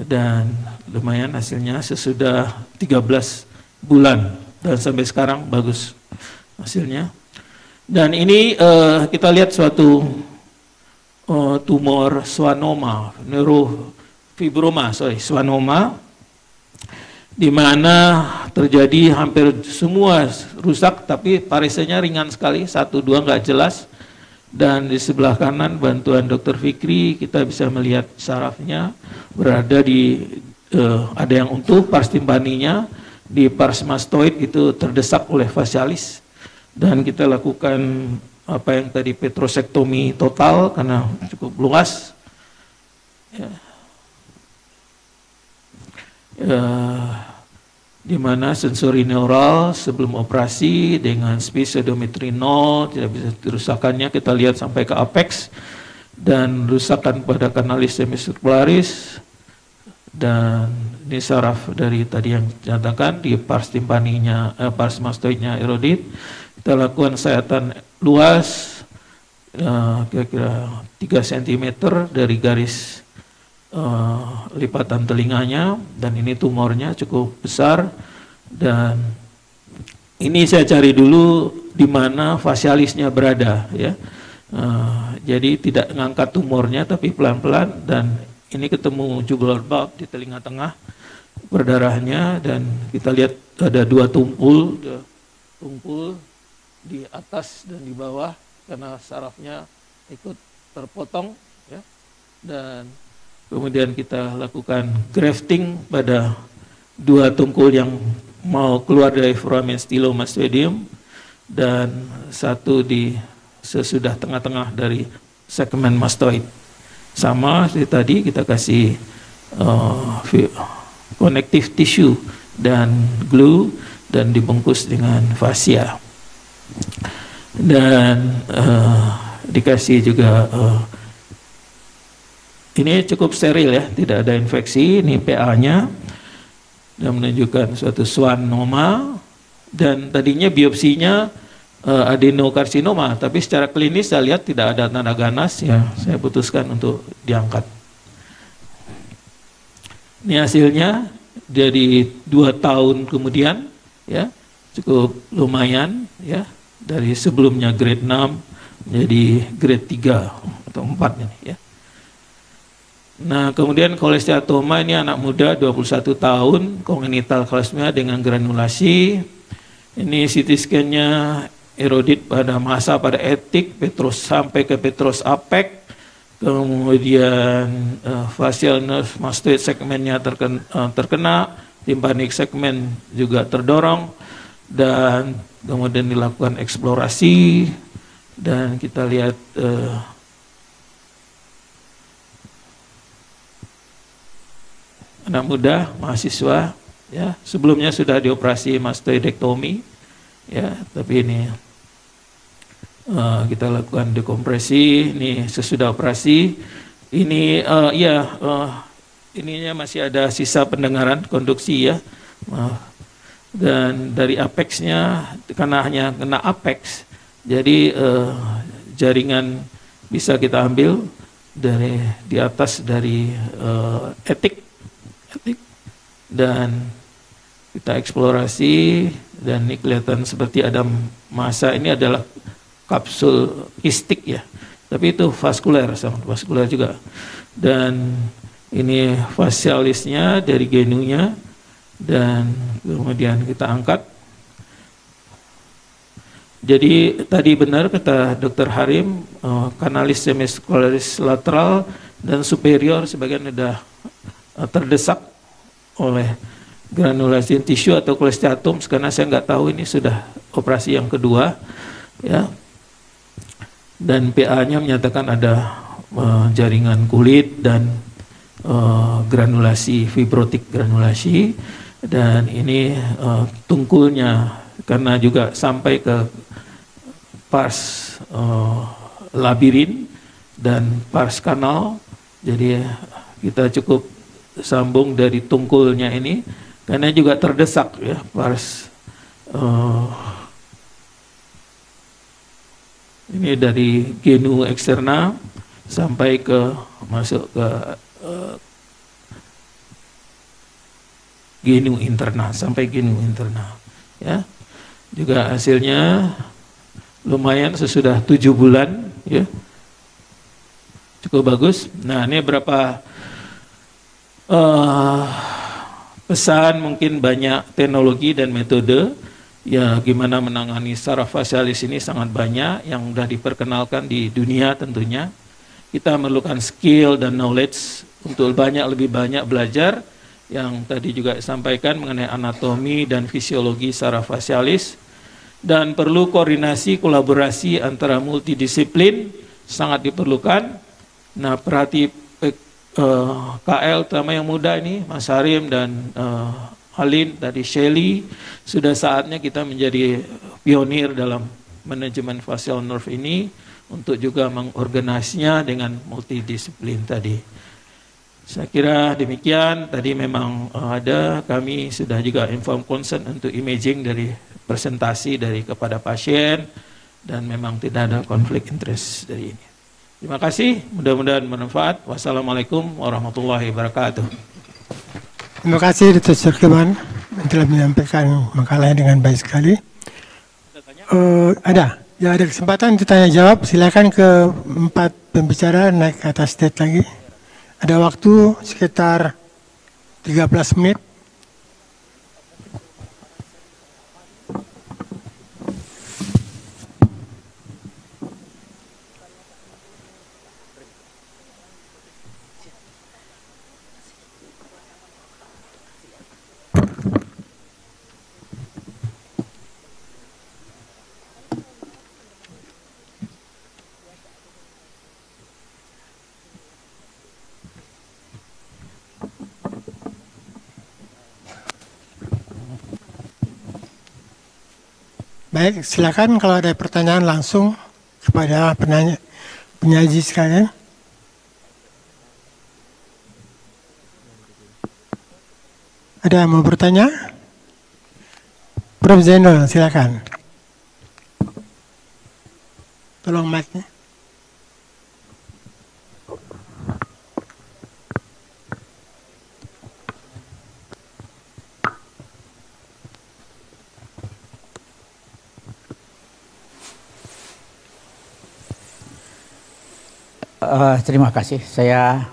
dan lumayan hasilnya sesudah 13 bulan, dan sampai sekarang bagus hasilnya. Dan ini kita lihat suatu tumor schwannoma, neurofibroma, schwannoma, di mana terjadi hampir semua rusak, tapi paresenya ringan sekali, 1, 2 nggak jelas. Dan di sebelah kanan bantuan Dr. Fikri kita bisa melihat sarafnya berada di ada yang utuh, pars timpaninya, di pars mastoid itu terdesak oleh fascialis, dan kita lakukan apa yang tadi petrosektomi total karena cukup luas ya. Di mana sensori neural sebelum operasi dengan spisodometri 0 tidak bisa dirusakannya, kita lihat sampai ke apex, dan rusakan pada kanalis semicircularis, dan ini saraf dari tadi yang dinyatakan di pars timpaninya, pars mastoidnya erodit. Kita lakukan sayatan luas kira-kira 3 cm dari garis lipatan telinganya, dan ini tumornya cukup besar. Dan ini saya cari dulu di mana fascialisnya berada ya. Jadi tidak mengangkat tumornya tapi pelan-pelan, dan ini ketemu jugular bulb di telinga tengah berdarahnya, dan kita lihat ada 2 tumpul di atas dan di bawah karena sarafnya ikut terpotong ya. Dan kemudian kita lakukan grafting pada 2 tungkul yang mau keluar dari foramen stylomastoideum, dan 1 di sesudah tengah-tengah dari segmen mastoid. Sama seperti tadi kita kasih connective tissue dan glue, dan dibungkus dengan fascia. Dan dikasih juga ini cukup steril ya, tidak ada infeksi. Ini PA-nya dan menunjukkan suatu schwannoma, dan tadinya biopsinya adenokarsinoma, tapi secara klinis saya lihat tidak ada tanda ganas ya, saya putuskan untuk diangkat. Ini hasilnya jadi 2 tahun kemudian ya, cukup lumayan ya, dari sebelumnya grade 6 jadi grade 3 atau 4 ini ya. Nah, kemudian kolesteatoma ini anak muda 21 tahun, congenital thalassemia dengan granulasi. Ini CT scan-nya erodit pada masa pada etik, petrus sampai ke petrus apex. Kemudian facial nerve mastoid segmennya terkena, tympanic segmen juga terdorong, dan kemudian dilakukan eksplorasi, dan kita lihat anak muda mahasiswa, ya, sebelumnya sudah dioperasi mastoidektomi, ya, tapi ini kita lakukan dekompresi. Ini sesudah operasi, ini ininya masih ada sisa pendengaran konduksi, ya, dan dari apexnya karena hanya kena apex, jadi jaringan bisa kita ambil dari di atas dari etik, dan kita eksplorasi, dan ini kelihatan seperti ada massa. Ini adalah kapsul kistik, ya, tapi itu vaskuler, sangat vaskuler juga. Dan ini facialisnya dari genunya, dan kemudian kita angkat. Jadi tadi benar kata Dr. Harim, kanalis semicircularis lateral dan superior sebagian sudah terdesak oleh granulasi tisu atau kolesteatum, karena saya nggak tahu ini sudah operasi yang kedua, ya. Dan PA-nya menyatakan ada jaringan kulit dan granulasi, fibrotik granulasi, dan ini tungkulnya karena juga sampai ke pars labirin dan pars kanal, jadi kita cukup sambung dari tungkulnya ini karena juga terdesak, ya, pars ini dari genu eksterna sampai ke masuk ke genu interna, sampai genu interna, ya. Juga hasilnya lumayan sesudah 7 bulan, ya, cukup bagus. Nah, ini berapa pesan, mungkin banyak teknologi dan metode, ya, gimana menangani saraf facialis ini sangat banyak yang sudah diperkenalkan di dunia. Tentunya kita memerlukan skill dan knowledge untuk lebih banyak belajar, yang tadi juga disampaikan mengenai anatomi dan fisiologi saraf facialis, dan perlu koordinasi kolaborasi antara multidisiplin, sangat diperlukan. Nah, KL terutama yang muda ini, Mas Harim dan Alin, tadi Shelly, sudah saatnya kita menjadi pionir dalam manajemen facial nerve ini untuk juga mengorganisasinya dengan multidisiplin tadi. Saya kira demikian. Tadi memang kami sudah juga inform consent untuk imaging dari presentasi dari kepada pasien, dan memang tidak ada konflik interest dari ini. Terima kasih, mudah-mudahan bermanfaat. Wassalamualaikum warahmatullahi wabarakatuh. Terima kasih Dr. Suleman telah menyampaikan makalahnya dengan baik sekali. Ada kesempatan untuk tanya jawab. Silakan ke 4 pembicara naik ke atas stage lagi. Ada waktu sekitar 13 menit. Baik, silakan kalau ada pertanyaan langsung kepada penyaji sekalian. Ada yang mau bertanya? Prof. Zainul, silakan. Tolong mic-nya. Terima kasih. Saya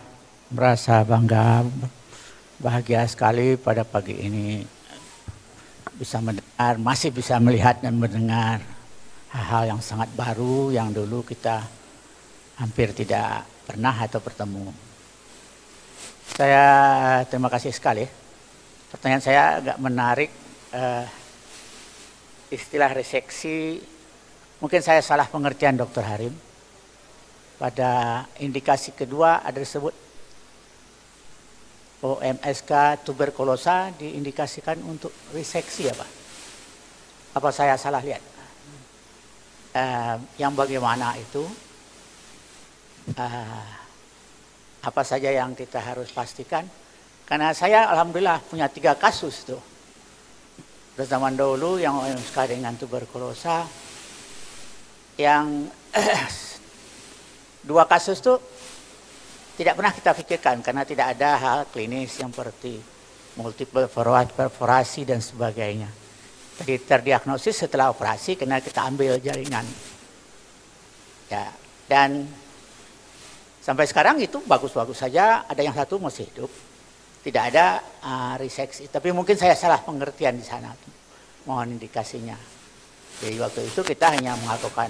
merasa bangga, bahagia sekali pada pagi ini bisa mendengar, masih bisa melihat dan mendengar hal-hal yang sangat baru yang dulu kita hampir tidak pernah atau bertemu. Saya terima kasih sekali. Pertanyaan saya agak menarik, istilah reseksi, mungkin saya salah pengertian Dr. Harim. Pada indikasi kedua ada disebut OMSK tuberkulosa diindikasikan untuk reseksi ya Pak? Apa saya salah lihat? Yang bagaimana itu? Apa saja yang kita harus pastikan? Karena saya alhamdulillah punya 3 kasus tuh. Pada zaman dahulu yang OMSK dengan tuberkulosa, yang 2 kasus tuh tidak pernah kita pikirkan karena tidak ada hal klinis yang seperti multiple perforasi dan sebagainya. Jadi terdiagnosis setelah operasi karena kita ambil jaringan. Ya, dan sampai sekarang itu bagus-bagus saja, ada yang 1 masih hidup. Tidak ada reseksi, tapi mungkin saya salah pengertian di sana. Mohon indikasinya. Jadi waktu itu kita hanya melakukan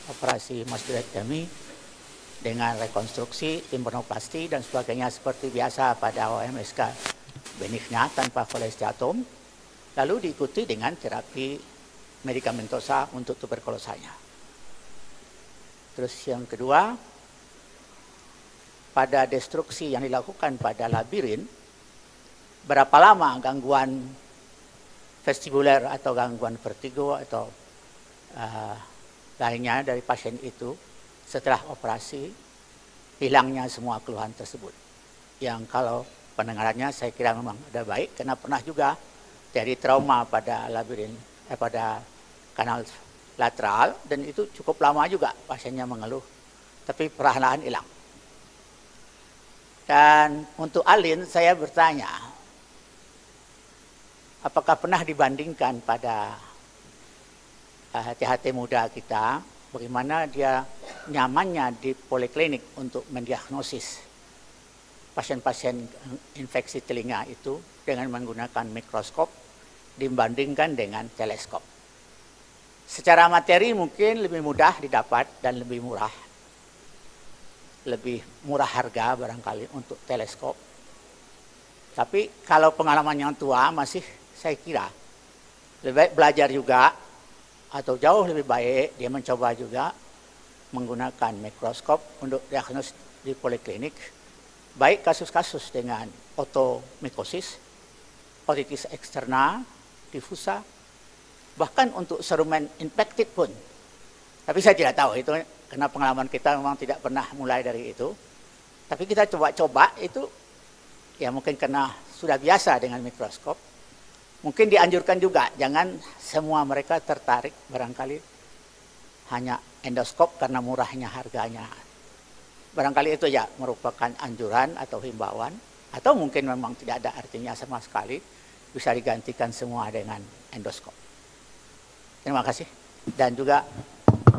operasi mastoidektomi dengan rekonstruksi, timpanoplasti dan sebagainya seperti biasa pada OMSK benigna tanpa kolesteatom, lalu diikuti dengan terapi medikamentosa untuk tuberkulosanya. Terus yang kedua, pada destruksi yang dilakukan pada labirin, berapa lama gangguan vestibuler atau gangguan vertigo atau lainnya dari pasien itu setelah operasi hilangnya semua keluhan tersebut. Yang kalau pendengarannya saya kira memang ada baik karena pernah juga dari trauma pada labirin pada kanal lateral dan itu cukup lama juga pasiennya mengeluh, tapi perlahan-lahan hilang. Dan untuk Alin saya bertanya, apakah pernah dibandingkan pada HT-HT muda kita, bagaimana dia nyamannya di poliklinik untuk mendiagnosis pasien-pasien infeksi telinga itu dengan menggunakan mikroskop dibandingkan dengan teleskop. Secara materi mungkin lebih mudah didapat dan lebih murah. Lebih murah harga barangkali untuk teleskop. Tapi kalau pengalaman yang tua masih saya kira lebih baik belajar juga atau jauh lebih baik dia mencoba juga menggunakan mikroskop untuk diagnosis di poliklinik, baik kasus-kasus dengan otomikosis, otitis eksterna, difusa, bahkan untuk serumen infected pun. Tapi saya tidak tahu itu karena pengalaman kita memang tidak pernah mulai dari itu. Tapi kita coba-coba itu ya mungkin karena sudah biasa dengan mikroskop. Mungkin dianjurkan juga, jangan semua mereka tertarik barangkali hanya endoskop karena murahnya harganya. Barangkali itu ya merupakan anjuran atau himbauan, atau mungkin memang tidak ada artinya sama sekali, bisa digantikan semua dengan endoskop. Terima kasih. Dan juga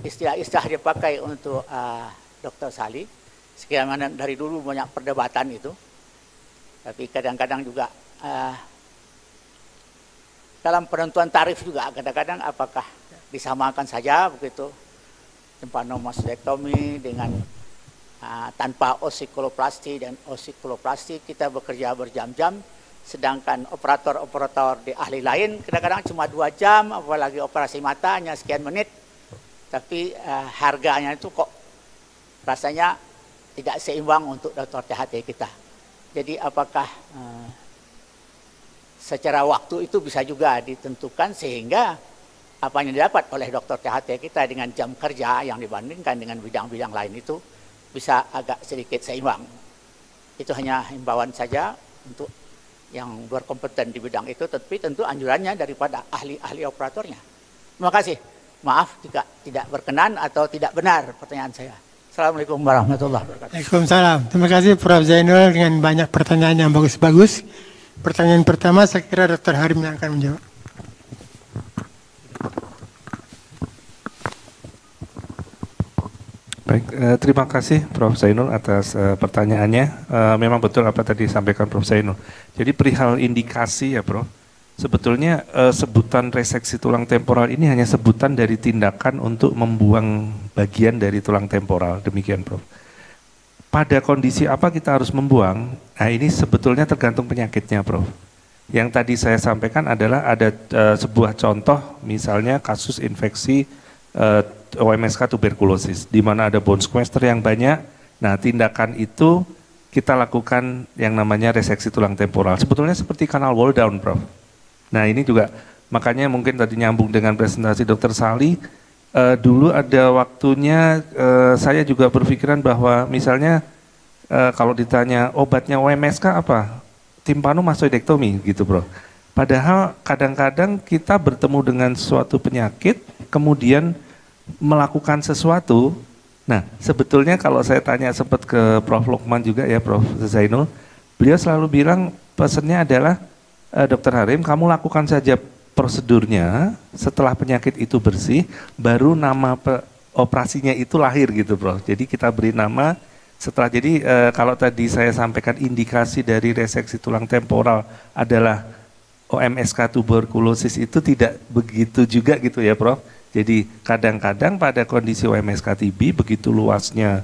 istilah-istilah dipakai untuk Dr. Sali, sekiranya dari dulu banyak perdebatan itu, tapi kadang-kadang juga dalam penentuan tarif juga kadang-kadang apakah disamakan saja begitu tympanomastektomi dengan tanpa osikuloplasti dan osikuloplasti kita bekerja berjam-jam, sedangkan operator-operator di ahli lain kadang-kadang cuma 2 jam, apalagi operasi mata hanya sekian menit, tapi harganya itu kok rasanya tidak seimbang untuk dokter THT kita. Jadi apakah secara waktu itu bisa juga ditentukan sehingga apa yang didapat oleh dokter THT kita dengan jam kerja yang dibandingkan dengan bidang-bidang lain itu bisa agak sedikit seimbang. Itu hanya himbauan saja untuk yang berkompeten di bidang itu, tapi tentu anjurannya daripada ahli-ahli operatornya. Terima kasih. Maaf jika tidak berkenan atau tidak benar pertanyaan saya. Assalamualaikum warahmatullahi wabarakatuh. Waalaikumsalam. Terima kasih Prof. Zainul dengan banyak pertanyaan yang bagus-bagus. Pertanyaan pertama saya kira Dr. Harim yang akan menjawab. Baik, terima kasih Prof. Zainul atas pertanyaannya. Memang betul apa tadi disampaikan Prof. Zainul. Jadi perihal indikasi ya Prof, sebetulnya sebutan reseksi tulang temporal ini hanya sebutan dari tindakan untuk membuang bagian dari tulang temporal, demikian Prof. Pada kondisi apa kita harus membuang? Nah ini sebetulnya tergantung penyakitnya Prof. Yang tadi saya sampaikan adalah ada sebuah contoh, misalnya kasus infeksi OMSK tuberkulosis, di mana ada bone sequester yang banyak. Nah, tindakan itu kita lakukan yang namanya reseksi tulang temporal. Sebetulnya seperti kanal wall down, Prof. Nah, ini juga makanya mungkin tadi nyambung dengan presentasi Dr. Sali. Dulu ada waktunya saya juga berpikiran bahwa misalnya kalau ditanya obatnya OMSK apa? Timpanomastoidektomi gitu, Bro. Padahal kadang-kadang kita bertemu dengan suatu penyakit, kemudian melakukan sesuatu. Nah, sebetulnya kalau saya tanya sempat ke Prof. Lukman juga ya, Prof. Zainul, beliau selalu bilang pesannya adalah, Dr. Harim, kamu lakukan saja prosedurnya, setelah penyakit itu bersih, baru nama operasinya itu lahir gitu, Prof. Jadi kita beri nama setelah, jadi kalau tadi saya sampaikan indikasi dari reseksi tulang temporal adalah OMSK tuberkulosis itu tidak begitu juga gitu ya, Prof. Jadi kadang-kadang pada kondisi OMSK TB begitu luasnya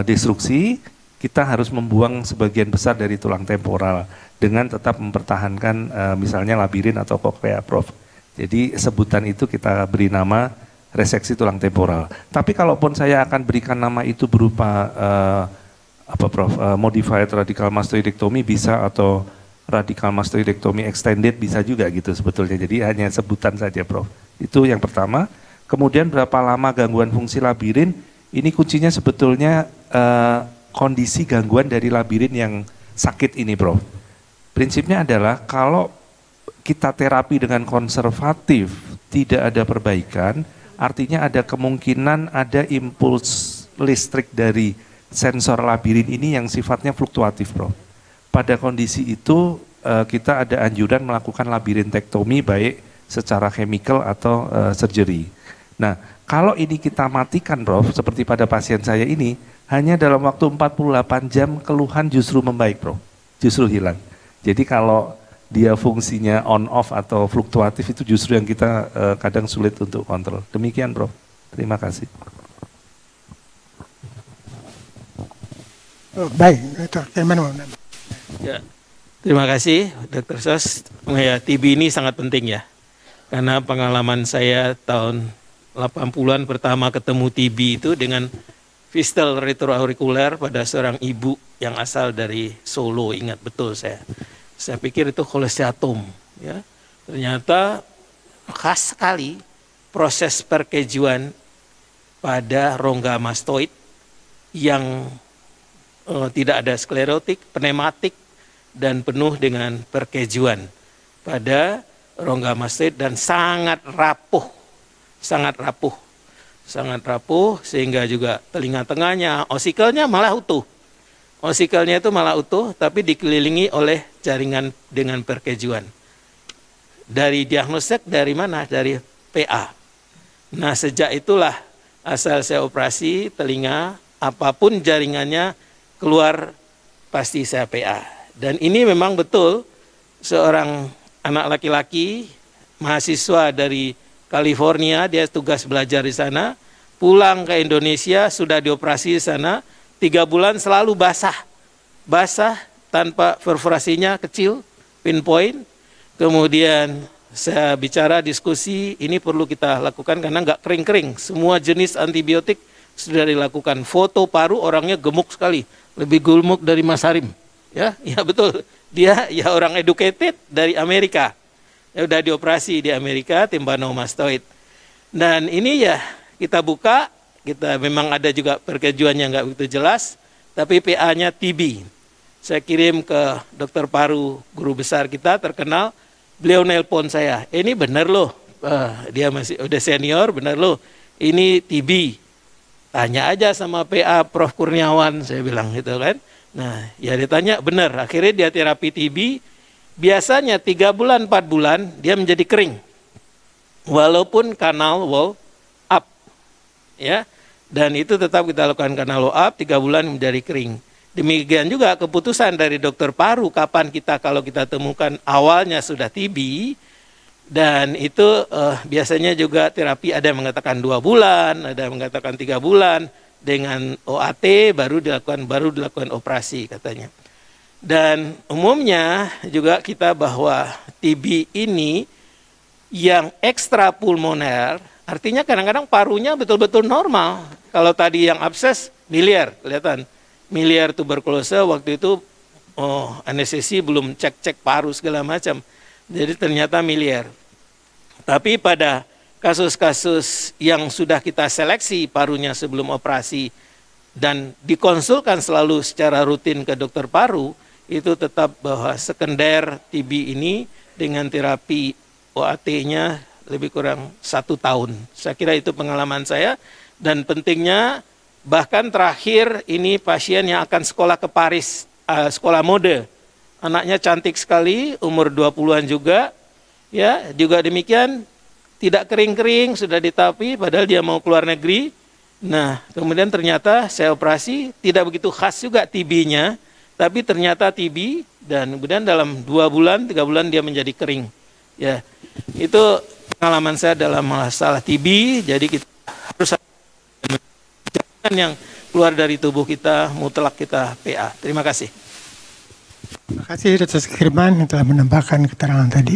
destruksi, kita harus membuang sebagian besar dari tulang temporal dengan tetap mempertahankan misalnya labirin atau koklea, Prof. Jadi sebutan itu kita beri nama reseksi tulang temporal. Tapi kalaupun saya akan berikan nama itu berupa modified radical mastoidectomy bisa, atau radical mastoidectomy extended bisa juga gitu sebetulnya. Jadi hanya sebutan saja, Prof. Itu yang pertama. Kemudian berapa lama gangguan fungsi labirin? Ini kuncinya sebetulnya kondisi gangguan dari labirin yang sakit ini, Prof. Prinsipnya adalah kalau kita terapi dengan konservatif tidak ada perbaikan, artinya ada kemungkinan ada impuls listrik dari sensor labirin ini yang sifatnya fluktuatif, Prof. Pada kondisi itu kita ada anjuran melakukan labirintektomi baik secara chemical atau surgery. Nah, kalau ini kita matikan, Prof, seperti pada pasien saya ini, hanya dalam waktu 48 jam keluhan justru membaik, Prof. Justru hilang. Jadi kalau dia fungsinya on off atau fluktuatif itu justru yang kita kadang sulit untuk kontrol. Demikian, Prof. Terima kasih. Baik, Dr. Firman. Ya, terima kasih Dr. Sos. Ya, TB ini sangat penting ya. Karena pengalaman saya tahun 80-an pertama ketemu TB itu dengan fistel retroaurikuler pada seorang ibu yang asal dari Solo, ingat betul saya. Saya pikir itu kolesteatom, ya. Ternyata khas sekali proses perkejuan pada rongga mastoid yang tidak ada sklerotik, pneumatik, dan penuh dengan perkejuan pada rongga mastoid dan sangat rapuh sehingga juga telinga tengahnya, osikelnya malah utuh. Osikelnya itu malah utuh tapi dikelilingi oleh jaringan dengan perkejuan. Dari diagnostik dari mana? Dari PA. Nah, sejak itulah asal saya operasi telinga, apapun jaringannya keluar pasti saya PA. Dan ini memang betul seorang anak laki-laki mahasiswa dari California, dia tugas belajar di sana, pulang ke Indonesia sudah dioperasi di sana, 3 bulan selalu basah tanpa perforasinya kecil, pinpoint. Kemudian saya bicara diskusi, ini perlu kita lakukan karena nggak kering-kering, semua jenis antibiotik sudah dilakukan. Foto paru orangnya gemuk sekali, lebih gemuk dari Mas Harim. Ya betul. Dia ya orang educated dari Amerika. Ya udah dioperasi di Amerika, timpanomastoid. Dan ini ya kita buka, kita memang ada juga perkejuannya nggak begitu jelas, tapi PA-nya TB. Saya kirim ke dokter paru guru besar kita terkenal, beliau nelpon saya, ini benar loh, dia masih udah senior, benar loh, ini TB. Tanya aja sama PA Prof Kurniawan, saya bilang gitu kan. Nah, ya ditanya benar, akhirnya dia terapi TB, biasanya 3 bulan, 4 bulan dia menjadi kering. Walaupun kanal wall up. Ya. Dan itu tetap kita lakukan kanal up 3 bulan menjadi kering. Demikian juga keputusan dari dokter paru kapan kita kalau kita temukan awalnya sudah TB, dan itu biasanya juga terapi ada yang mengatakan 2 bulan, ada yang mengatakan 3 bulan dengan OAT baru dilakukan operasi katanya. Dan umumnya juga kita bahwa TB ini yang ekstrapulmoner, artinya kadang-kadang parunya betul-betul normal. Kalau tadi yang abses miliar, kelihatan miliar tuberkulosa waktu itu anestesi belum cek paru segala macam. Jadi ternyata miliar. Tapi pada kasus-kasus yang sudah kita seleksi parunya sebelum operasi dan dikonsulkan selalu secara rutin ke dokter paru, itu tetap bahwa sekunder TB ini dengan terapi OAT-nya lebih kurang 1 tahun. Saya kira itu pengalaman saya, dan pentingnya bahkan terakhir ini pasien yang akan sekolah ke Paris, sekolah mode. Anaknya cantik sekali, umur 20-an juga. Ya, juga demikian tidak kering-kering, sudah ditapi padahal dia mau keluar negeri. Nah, kemudian ternyata saya operasi, tidak begitu khas juga TB-nya, tapi ternyata TB, dan kemudian dalam 2 bulan, 3 bulan dia menjadi kering. Ya, itu pengalaman saya dalam masalah TB. Jadi kita harus jangan yang keluar dari tubuh kita, mutlak kita PA. Terima kasih. Terima kasih Dr. Sukirman yang telah menambahkan keterangan tadi.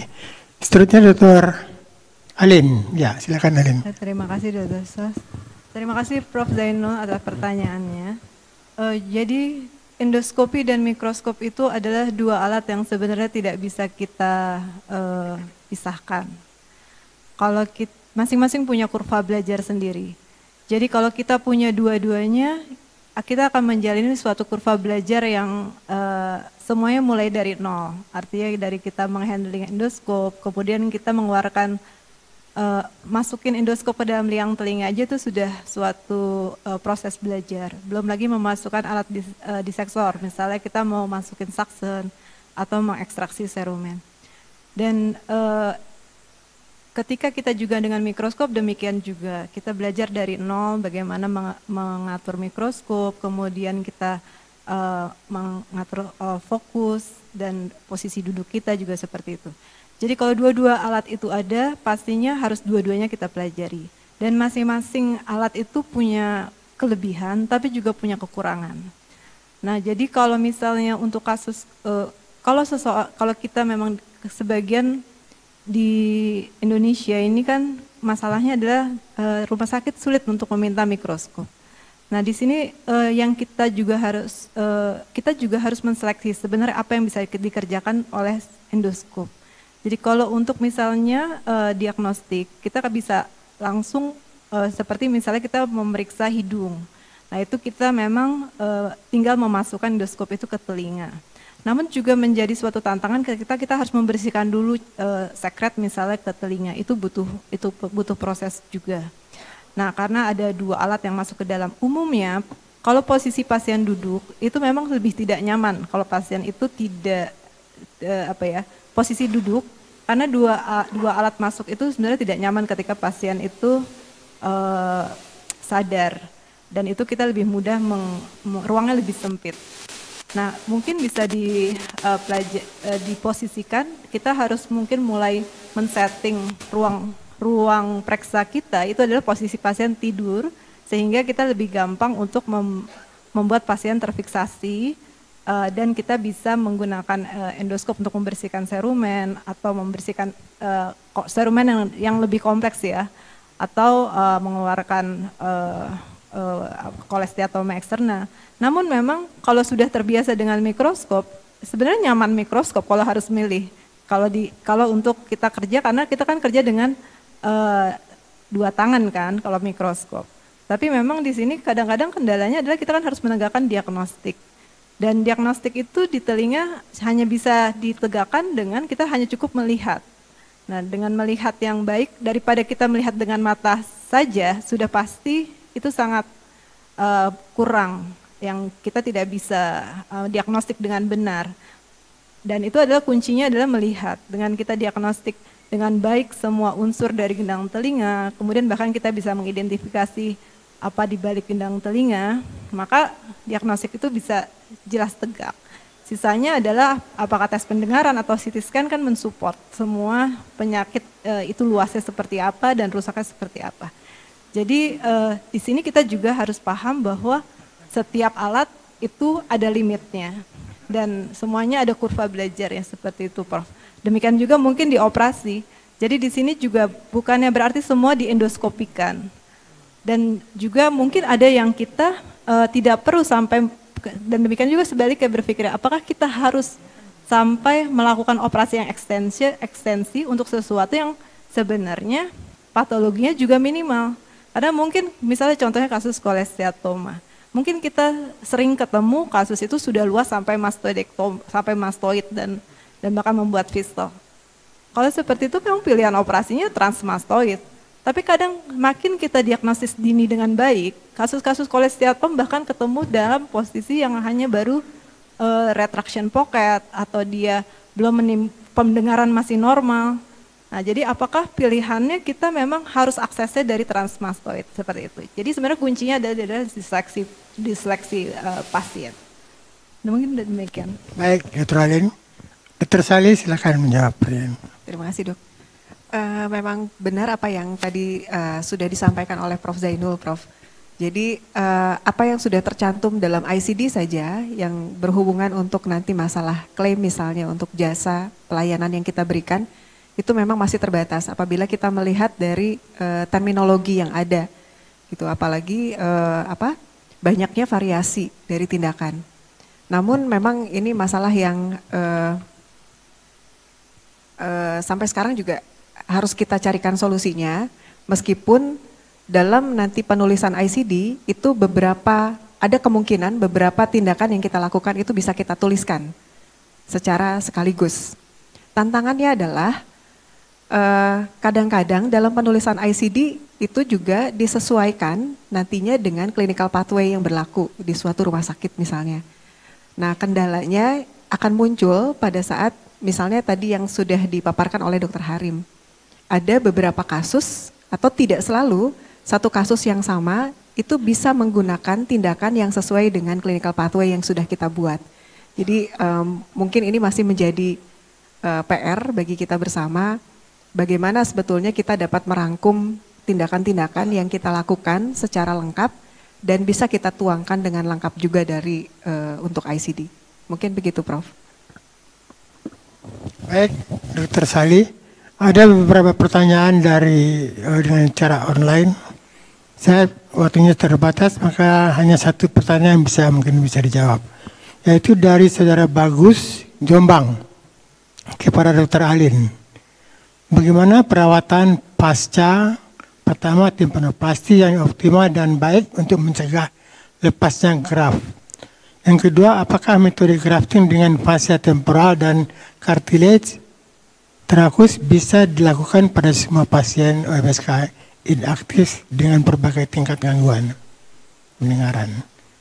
Seterusnya Dr. Alin. Ya, silakan Alin. Terima kasih Dr. Sos. Terima kasih Prof. Zainul atas pertanyaannya. Jadi endoskopi dan mikroskop itu adalah 2 alat yang sebenarnya tidak bisa kita pisahkan. Kalau kita masing-masing punya kurva belajar sendiri. Jadi kalau kita punya dua-duanya, kita akan menjalani suatu kurva belajar yang semuanya mulai dari nol. Artinya dari kita menghandling endoskop, kemudian kita mengeluarkan masukin endoskop ke dalam liang telinga aja itu sudah suatu proses belajar. Belum lagi memasukkan alat diseksor, misalnya kita mau masukin suction atau mengekstraksi serumen. Dan ketika kita juga dengan mikroskop demikian juga, kita belajar dari nol bagaimana mengatur mikroskop, kemudian kita mengatur fokus dan posisi duduk kita juga seperti itu. Jadi kalau dua-dua alat itu ada, pastinya harus dua-duanya kita pelajari. Dan masing-masing alat itu punya kelebihan, tapi juga punya kekurangan. Nah, jadi kalau misalnya untuk kasus, kalau kita memang sebagian di Indonesia ini kan masalahnya adalah rumah sakit sulit untuk meminta mikroskop. Nah, di sini yang kita juga harus menseleksi sebenarnya apa yang bisa dikerjakan oleh endoskop. Jadi kalau untuk misalnya diagnostik, kita bisa langsung seperti misalnya kita memeriksa hidung. Nah itu kita memang tinggal memasukkan endoskop itu ke telinga. Namun juga menjadi suatu tantangan ketika kita harus membersihkan dulu sekret misalnya ke telinga, itu butuh proses juga. Nah karena ada 2 alat yang masuk ke dalam, umumnya kalau posisi pasien duduk itu memang lebih tidak nyaman kalau pasien itu tidak posisi duduk, karena dua alat masuk itu sebenarnya tidak nyaman ketika pasien itu sadar, dan itu kita lebih mudah ruangnya lebih sempit. Nah mungkin bisa diposisikan, kita harus mungkin mulai men-setting ruang periksa kita itu adalah posisi pasien tidur, sehingga kita lebih gampang untuk membuat pasien terfiksasi. Dan kita bisa menggunakan endoskop untuk membersihkan serumen atau membersihkan serumen yang lebih kompleks ya, atau mengeluarkan kolesteatoma eksterna. Namun memang kalau sudah terbiasa dengan mikroskop, sebenarnya nyaman mikroskop kalau harus milih. Kalau untuk kita kerja, karena kita kan kerja dengan 2 tangan kan kalau mikroskop. Tapi memang di sini kadang-kadang kendalanya adalah kita kan harus menegakkan diagnostik. Dan diagnostik itu di telinga hanya bisa ditegakkan dengan kita hanya cukup melihat. Nah, dengan melihat yang baik, daripada kita melihat dengan mata saja, sudah pasti itu sangat kurang, yang kita tidak bisa diagnostik dengan benar. Dan itu adalah kuncinya adalah melihat. Dengan kita diagnostik dengan baik semua unsur dari gendang telinga, kemudian bahkan kita bisa mengidentifikasi apa di balik gendang telinga, maka diagnostik itu bisa jelas tegak. Sisanya adalah apakah tes pendengaran atau CT scan kan mensupport semua penyakit itu luasnya seperti apa dan rusaknya seperti apa. Jadi di sini kita juga harus paham bahwa setiap alat itu ada limitnya dan semuanya ada kurva belajar ya seperti itu, Prof. Demikian juga mungkin di operasi. Jadi di sini juga bukannya berarti semua diendoskopikan. Dan juga mungkin ada yang kita tidak perlu sampai, dan demikian juga sebaliknya berpikir apakah kita harus sampai melakukan operasi yang ekstensi untuk sesuatu yang sebenarnya patologinya juga minimal. Karena mungkin misalnya contohnya kasus kolesteatoma. Mungkin kita sering ketemu kasus itu sudah luas sampai mastoid dan bahkan membuat fistol. Kalau seperti itu memang pilihan operasinya transmastoid. Tapi kadang makin kita diagnosis dini dengan baik, kasus-kasus kolesteatoma bahkan ketemu dalam posisi yang hanya baru retraction pocket atau dia belum pendengaran masih normal. Nah, jadi apakah pilihannya kita memang harus aksesnya dari transmastoid seperti itu. Jadi sebenarnya kuncinya adalah dari disleksi pasien. Nah, mungkin demikian. Baik, Dr. Alin. Dr. Sali silakan menjawab. Terima kasih, Dok. Memang benar apa yang tadi sudah disampaikan oleh Prof. Zainul, Prof. Jadi apa yang sudah tercantum dalam ICD saja yang berhubungan untuk nanti masalah klaim misalnya untuk jasa pelayanan yang kita berikan, itu memang masih terbatas apabila kita melihat dari terminologi yang ada. Gitu, apalagi banyaknya variasi dari tindakan. Namun memang ini masalah yang sampai sekarang juga harus kita carikan solusinya, meskipun dalam nanti penulisan ICD itu ada kemungkinan beberapa tindakan yang kita lakukan itu bisa kita tuliskan secara sekaligus. Tantangannya adalah kadang-kadang dalam penulisan ICD itu juga disesuaikan nantinya dengan clinical pathway yang berlaku di suatu rumah sakit misalnya. Nah, kendalanya akan muncul pada saat misalnya tadi yang sudah dipaparkan oleh Dr. Harim. Ada beberapa kasus atau tidak selalu satu kasus yang sama itu bisa menggunakan tindakan yang sesuai dengan clinical pathway yang sudah kita buat. Jadi mungkin ini masih menjadi PR bagi kita bersama, bagaimana sebetulnya kita dapat merangkum tindakan-tindakan yang kita lakukan secara lengkap dan bisa kita tuangkan dengan lengkap juga dari untuk ICD. Mungkin begitu, Prof. Baik, Dr. Sali. Ada beberapa pertanyaan dengan cara online. Saya waktunya terbatas, maka hanya satu pertanyaan yang mungkin bisa dijawab. Yaitu dari Saudara Bagus, Jombang, kepada Dr. Alin. Bagaimana perawatan pasca pertama timpanoplasti yang optimal dan baik untuk mencegah lepasnya graft? Yang kedua, apakah metode grafting dengan fascia temporal dan cartilage trakus bisa dilakukan pada semua pasien OMSK inaktif dengan berbagai tingkat gangguan pendengaran?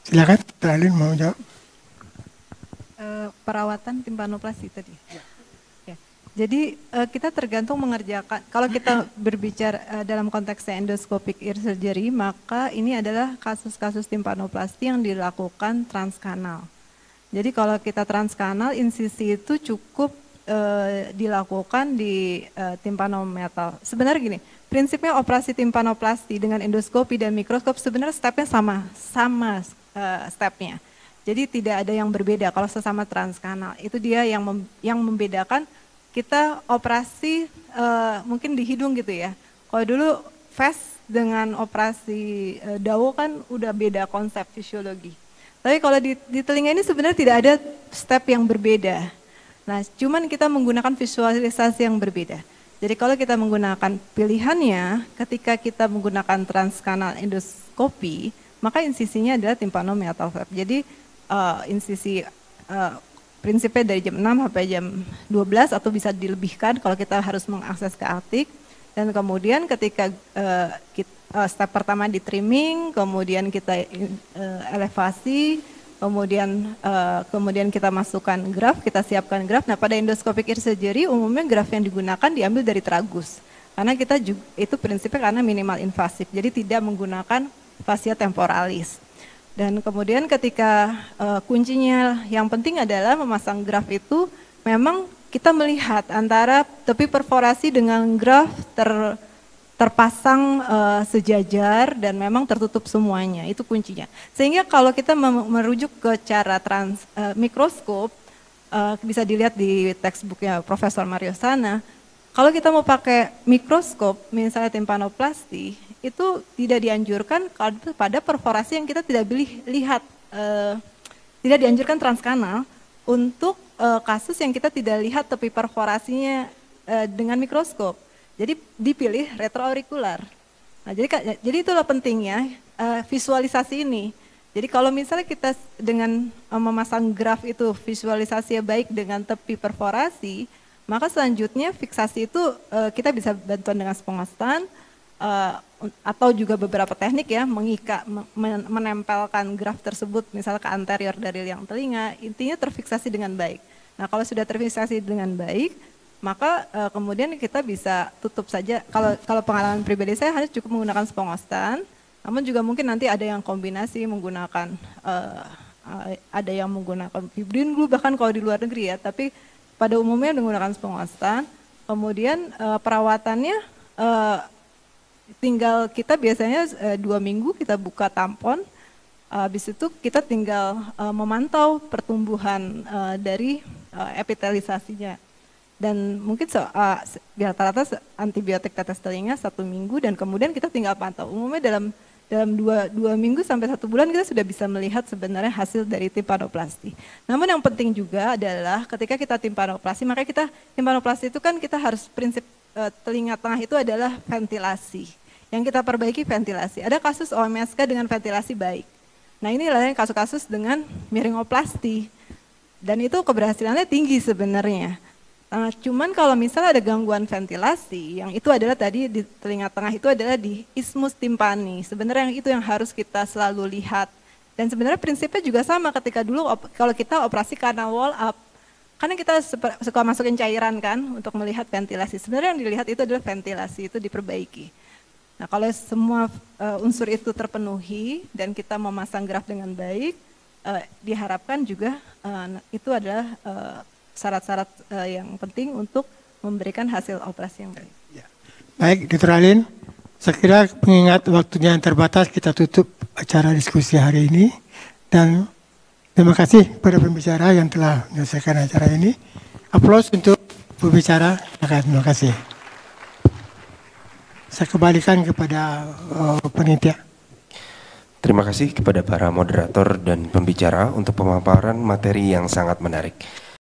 Silakan, Dr. Alin mau jawab. Perawatan timpanoplasti tadi. Ya. Jadi kita tergantung mengerjakan. Kalau kita berbicara dalam konteks endoscopic ear surgery, maka ini adalah kasus-kasus timpanoplasti yang dilakukan transkanal. Jadi kalau kita transkanal, insisi itu cukup dilakukan di timpanometal. Sebenarnya gini, prinsipnya operasi timpanoplasti dengan endoskopi dan mikroskop sebenarnya stepnya sama stepnya. Jadi tidak ada yang berbeda kalau sesama transkanal. Itu dia yang membedakan kita operasi mungkin di hidung gitu ya. Kalau dulu FAST dengan operasi DAO kan udah beda konsep fisiologi. Tapi kalau di telinga ini sebenarnya tidak ada step yang berbeda. Nah, cuman kita menggunakan visualisasi yang berbeda. Jadi kalau kita menggunakan pilihannya, ketika kita menggunakan transkanal endoskopi, maka insisinya adalah timpanomeatal flap. Jadi insisi prinsipnya dari jam 6 sampai jam 12 atau bisa dilebihkan kalau kita harus mengakses ke artik. Dan kemudian ketika step pertama di trimming, kemudian kita elevasi, kemudian kita masukkan graft, kita siapkan graft. Nah, pada endoscopic ear surgery umumnya graft yang digunakan diambil dari tragus. Karena kita juga, itu prinsipnya karena minimal invasif. Jadi tidak menggunakan fascia temporalis. Dan kemudian ketika kuncinya yang penting adalah memasang graf itu, memang kita melihat antara tepi perforasi dengan graf terpasang sejajar dan memang tertutup semuanya, itu kuncinya. Sehingga kalau kita merujuk ke cara mikroskop, bisa dilihat di textbooknya Profesor Mario Sana, kalau kita mau pakai mikroskop, misalnya timpanoplasti, itu tidak dianjurkan pada perforasi yang kita tidak lihat, tidak dianjurkan transkanal untuk kasus yang kita tidak lihat tepi perforasinya dengan mikroskop. Jadi dipilih retroaurikular. Nah, jadi itulah pentingnya visualisasi ini. Jadi kalau misalnya kita dengan memasang graf itu visualisasinya baik dengan tepi perforasi, maka selanjutnya fiksasi itu kita bisa bantuan dengan spongostan atau juga beberapa teknik ya, menempelkan graf tersebut misalnya ke anterior dari liang telinga, intinya terfiksasi dengan baik. Nah kalau sudah terfiksasi dengan baik, maka kemudian kita bisa tutup saja. Kalau pengalaman pribadi saya hanya cukup menggunakan spongostan, namun juga mungkin nanti ada yang kombinasi menggunakan, ada yang menggunakan fibrin glue bahkan kalau di luar negeri ya, tapi pada umumnya menggunakan spongostan. Kemudian perawatannya tinggal kita biasanya 2 minggu kita buka tampon, habis itu kita tinggal memantau pertumbuhan dari epitelisasinya. Dan mungkin rata-rata antibiotik tetes telinga 1 minggu dan kemudian kita tinggal pantau. Umumnya dalam 2 minggu sampai 1 bulan kita sudah bisa melihat sebenarnya hasil dari timpanoplasti. Namun yang penting juga adalah ketika kita timpanoplasti, maka timpanoplasti itu kan kita harus prinsip telinga tengah itu adalah ventilasi. Yang kita perbaiki ventilasi. Ada kasus OMSK dengan ventilasi baik. Nah inilah yang kasus-kasus dengan miringoplasti. Dan itu keberhasilannya tinggi sebenarnya. Cuman kalau misalnya ada gangguan ventilasi, yang itu adalah tadi di telinga tengah itu adalah di isthmus timpani. Sebenarnya itu yang harus kita selalu lihat. Dan sebenarnya prinsipnya juga sama ketika dulu kalau kita operasi karena wall up. Karena kita suka masukin cairan kan untuk melihat ventilasi. Sebenarnya yang dilihat itu adalah ventilasi, itu diperbaiki. Nah kalau semua unsur itu terpenuhi dan kita memasang graf dengan baik, diharapkan juga itu adalah syarat-syarat yang penting untuk memberikan hasil operasi yang baik. Ya. Baik, Dr. Alin, saya kira mengingat waktunya yang terbatas, kita tutup acara diskusi hari ini. Dan terima kasih kepada pembicara yang telah menyelesaikan acara ini. Aplaus untuk pembicara. Terima kasih. Saya kembalikan kepada panitia. Terima kasih kepada para moderator dan pembicara untuk pemaparan materi yang sangat menarik.